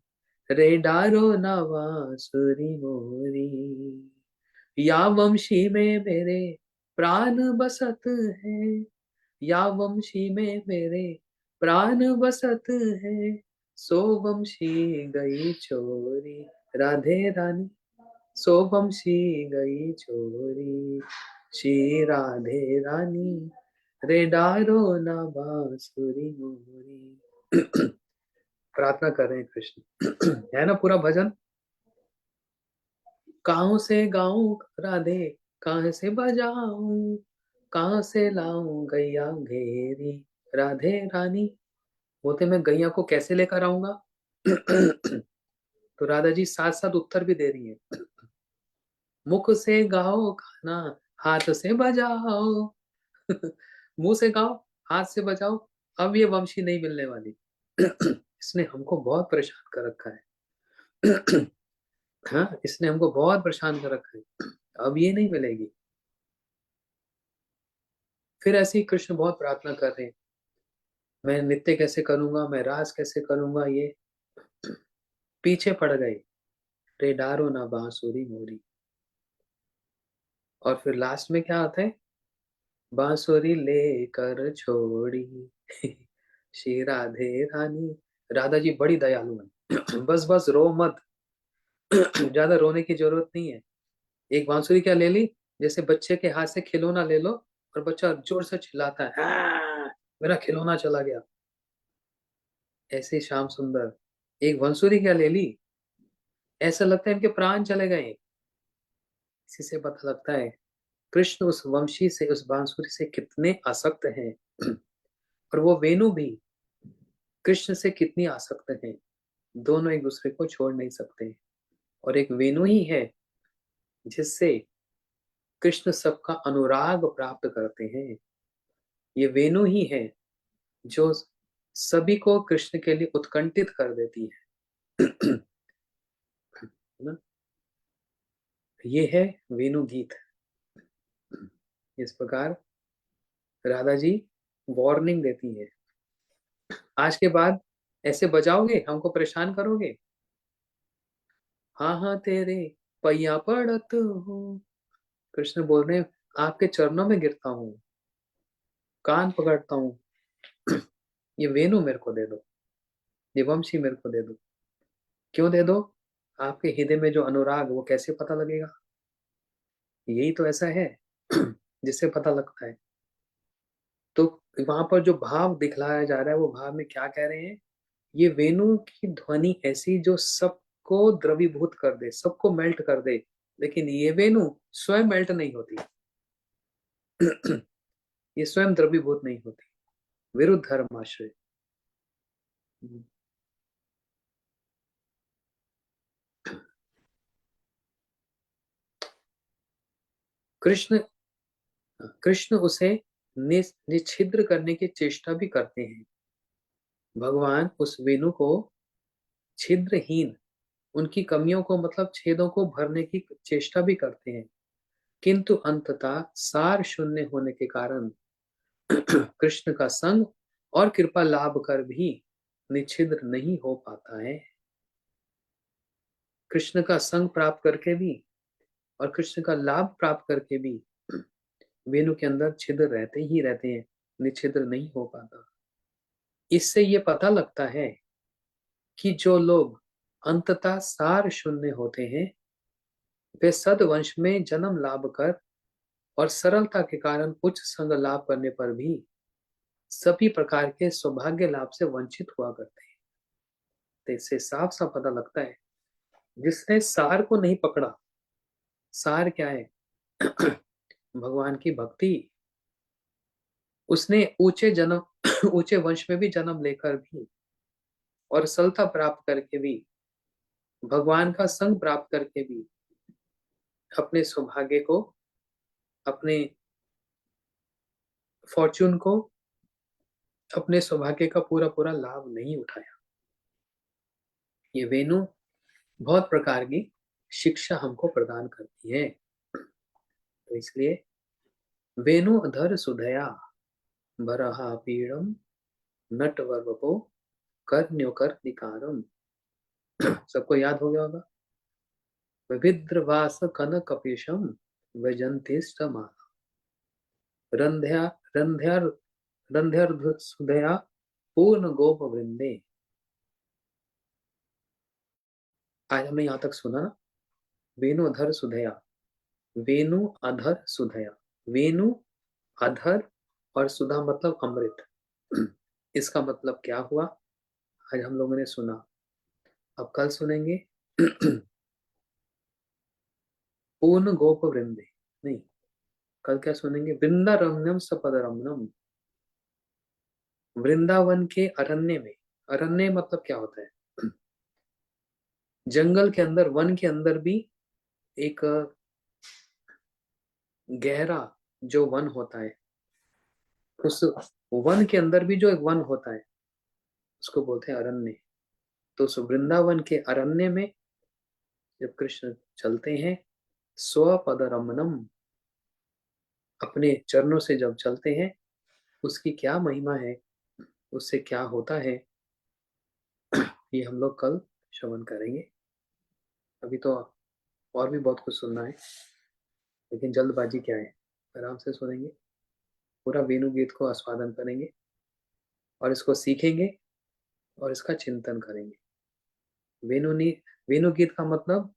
रे डारो ना बांसुरी मोरी, या वंशी में मेरे प्राण बसत है, या वंशी में मेरे प्राण बसत है, सो वंशी गई चोरी, राधे रानी, सो वंशी गई चोरी, श्री राधे रानी, रे डारो ना बांसुरी मोरी। प्रार्थना कर रहे हैं कृष्ण। है ना पूरा भजन। कहाँ से गाऊं राधे, कहाँ से बजाऊं, कहाँ से लाऊं गैया घेरी, राधे रानी, बोलते मैं गैया को कैसे लेकर आऊंगा। तो राधा जी साथ साथ उत्तर भी दे रही है, मुख से गाओ खाना, हाथ से बजाओ। मुंह से गाओ, हाथ से बजाओ। अब ये वंशी नहीं मिलने वाली। इसने हमको बहुत परेशान कर रखा है। हाँ, इसने हमको बहुत परेशान कर रखा है, अब ये नहीं मिलेगी। फिर ऐसे ही कृष्ण बहुत प्रार्थना कर रहे हैं, मैं नृत्य कैसे करूंगा, मैं रास कैसे करूंगा, ये पीछे पड़ गए। रे डारो ना बांसुरी मोरी। और फिर लास्ट में क्या आता है, बांसुरी लेकर छोड़ी, श्री राधे रानी। राधा जी बड़ी दयालु है। बस बस रो मत। ज्यादा रोने की जरूरत नहीं है। एक बांसुरी क्या ले ली, जैसे बच्चे के हाथ से खिलौना ले लो, और बच्चा जोर से चिल्लाता है, "हाँ, मेरा खिलौना चला गया।" ऐसे श्याम सुंदर एक बांसुरी क्या ले ली, ऐसा लगता है इनके प्राण चले गए। इसी से पता लगता है कृष्ण उस वंशी से, उस बांसुरी से कितने आसक्त हैं और वो वेणु भी कृष्ण से कितनी आसक्त हैं। दोनों एक दूसरे को छोड़ नहीं सकते और एक वेणु ही है जिससे कृष्ण सबका अनुराग प्राप्त करते हैं। ये वेणु ही है जो सभी को कृष्ण के लिए उत्कंठित कर देती है ना? ये है वेणु गीत। इस प्रकार राधा जी वार्निंग देती है, आज के बाद ऐसे बजाओगे हमको परेशान करोगे, हाँ हाँ तेरे पैया पड़त हूँ। कृष्ण बोल रहे हैं आपके चरणों में गिरता हूँ, कान पकड़ता हूँ, ये वेणु मेरे को दे दो, ये वंशी मेरे को दे दो। क्यों दे दो? आपके हृदय में जो अनुराग वो कैसे पता लगेगा? यही तो ऐसा है जिससे पता लगता है। तो वहां पर जो भाव दिखलाया जा रहा है वो भाव में क्या कह रहे हैं, ये वेणु की ध्वनि ऐसी जो सबको द्रवीभूत कर दे, सबको मेल्ट कर दे, लेकिन ये वेणु स्वयं मेल्ट नहीं होती ये स्वयं द्रवीभूत नहीं होती, विरुद्ध धर्माश्रय। कृष्ण कृष्ण उसे निच्छिद्र करने की चेष्टा भी करते हैं। भगवान उस वेणु को छिद्रहीन, उनकी कमियों को मतलब छेदों को भरने की चेष्टा भी करते हैं, किंतु अंततः सार शून्य होने के कारण कृष्ण का संग और कृपा लाभ कर भी निच्छिद्र नहीं हो पाता है। कृष्ण का संग प्राप्त करके भी और कृष्ण का लाभ प्राप्त करके भी वेणु के अंदर छिद्र रहते ही रहते हैं, निच्छिद्र नहीं हो पाता। इससे ये पता लगता है कि जो लोग अंततः सार शून्य होते हैं वे सदवंश में जन्म लाभ कर और सरलता के कारण उच्च संग लाभ करने पर भी सभी प्रकार के सौभाग्य लाभ से वंचित हुआ करते हैं। तो इससे साफ साफ पता लगता है जिसने सार को नहीं पकड़ा, सार क्या है भगवान की भक्ति, उसने ऊंचे जन्म ऊंचे वंश में भी जन्म लेकर भी और सरलता प्राप्त करके भी, भगवान का संग प्राप्त करके भी अपने सौभाग्य को, अपने फॉर्चून को, अपने सौभाग्य का पूरा पूरा लाभ नहीं उठाया। ये वेणु बहुत प्रकार की शिक्षा हमको प्रदान करती है। तो इसलिए वेणु अधर सुधया बरहा पीड़म नटवरवपो कर्ण्योकर निकारम। सबको याद हो गया होगा, विभिद्रवास कनकपेशम वैजंतीष्टमा रंध्या रंध्या रंध्यार्ध सुधया पूर्ण गोप वृंदे। आज हमने यहाँ तक सुना, वेणु अधर सुधया, वेणु अधर सुधया, वेणु अधर और सुधा मतलब अमृत। इसका मतलब क्या हुआ आज हम लोगों ने सुना, अब कल सुनेंगे पूर्ण गोप वृंदे, नहीं, कल क्या सुनेंगे, वृंदारण्यम सपदरम्यम, वृंदावन के अरण्य में। अरण्य मतलब क्या होता है, जंगल के अंदर, वन के अंदर भी एक गहरा जो वन होता है, उस वन के अंदर भी जो एक वन होता है उसको बोलते हैं अरण्य। तो उस वृंदावन के अरण्य में जब कृष्ण चलते हैं, स्वपद रमनम, अपने चरणों से जब चलते हैं, उसकी क्या महिमा है, उससे क्या होता है, ये हम लोग कल श्रवण करेंगे। अभी तो और भी बहुत कुछ सुनना है, लेकिन जल्दबाजी क्या है, आराम से सुनेंगे, पूरा वेणु गीत को आस्वादन करेंगे और इसको सीखेंगे और इसका चिंतन करेंगे। वेणु वेणु गीत का मतलब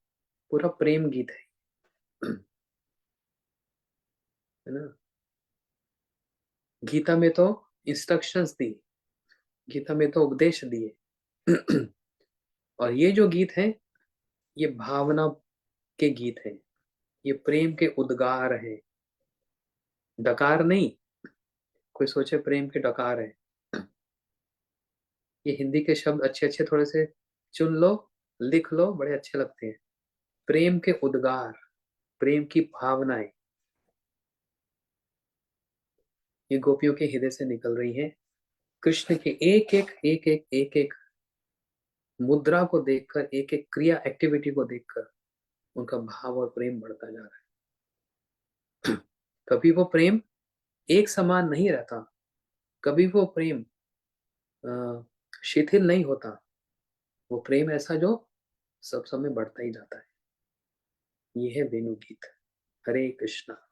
पूरा प्रेम गीत है ना। गीता में तो इंस्ट्रक्शंस दी, गीता में तो उपदेश दिए और ये जो गीत है ये भावना के गीत है, ये प्रेम के उद्गार है, डकार नहीं, कोई सोचे प्रेम के डकार है। ये हिंदी के शब्द अच्छे अच्छे थोड़े से चुन लो, लिख लो, बड़े अच्छे लगते हैं। प्रेम के उद्गार, प्रेम की भावनाएं, ये गोपियों के हृदय से निकल रही हैं। कृष्ण के एक एक मुद्रा को देखकर, एक एक क्रिया एक्टिविटी को देखकर उनका भाव और प्रेम बढ़ता जा रहा है। कभी वो प्रेम एक समान नहीं रहता, कभी वो प्रेम शिथिल नहीं होता। वो प्रेम ऐसा जो सब समय बढ़ता ही जाता है। ये है वेणु गीत। हरे कृष्णा।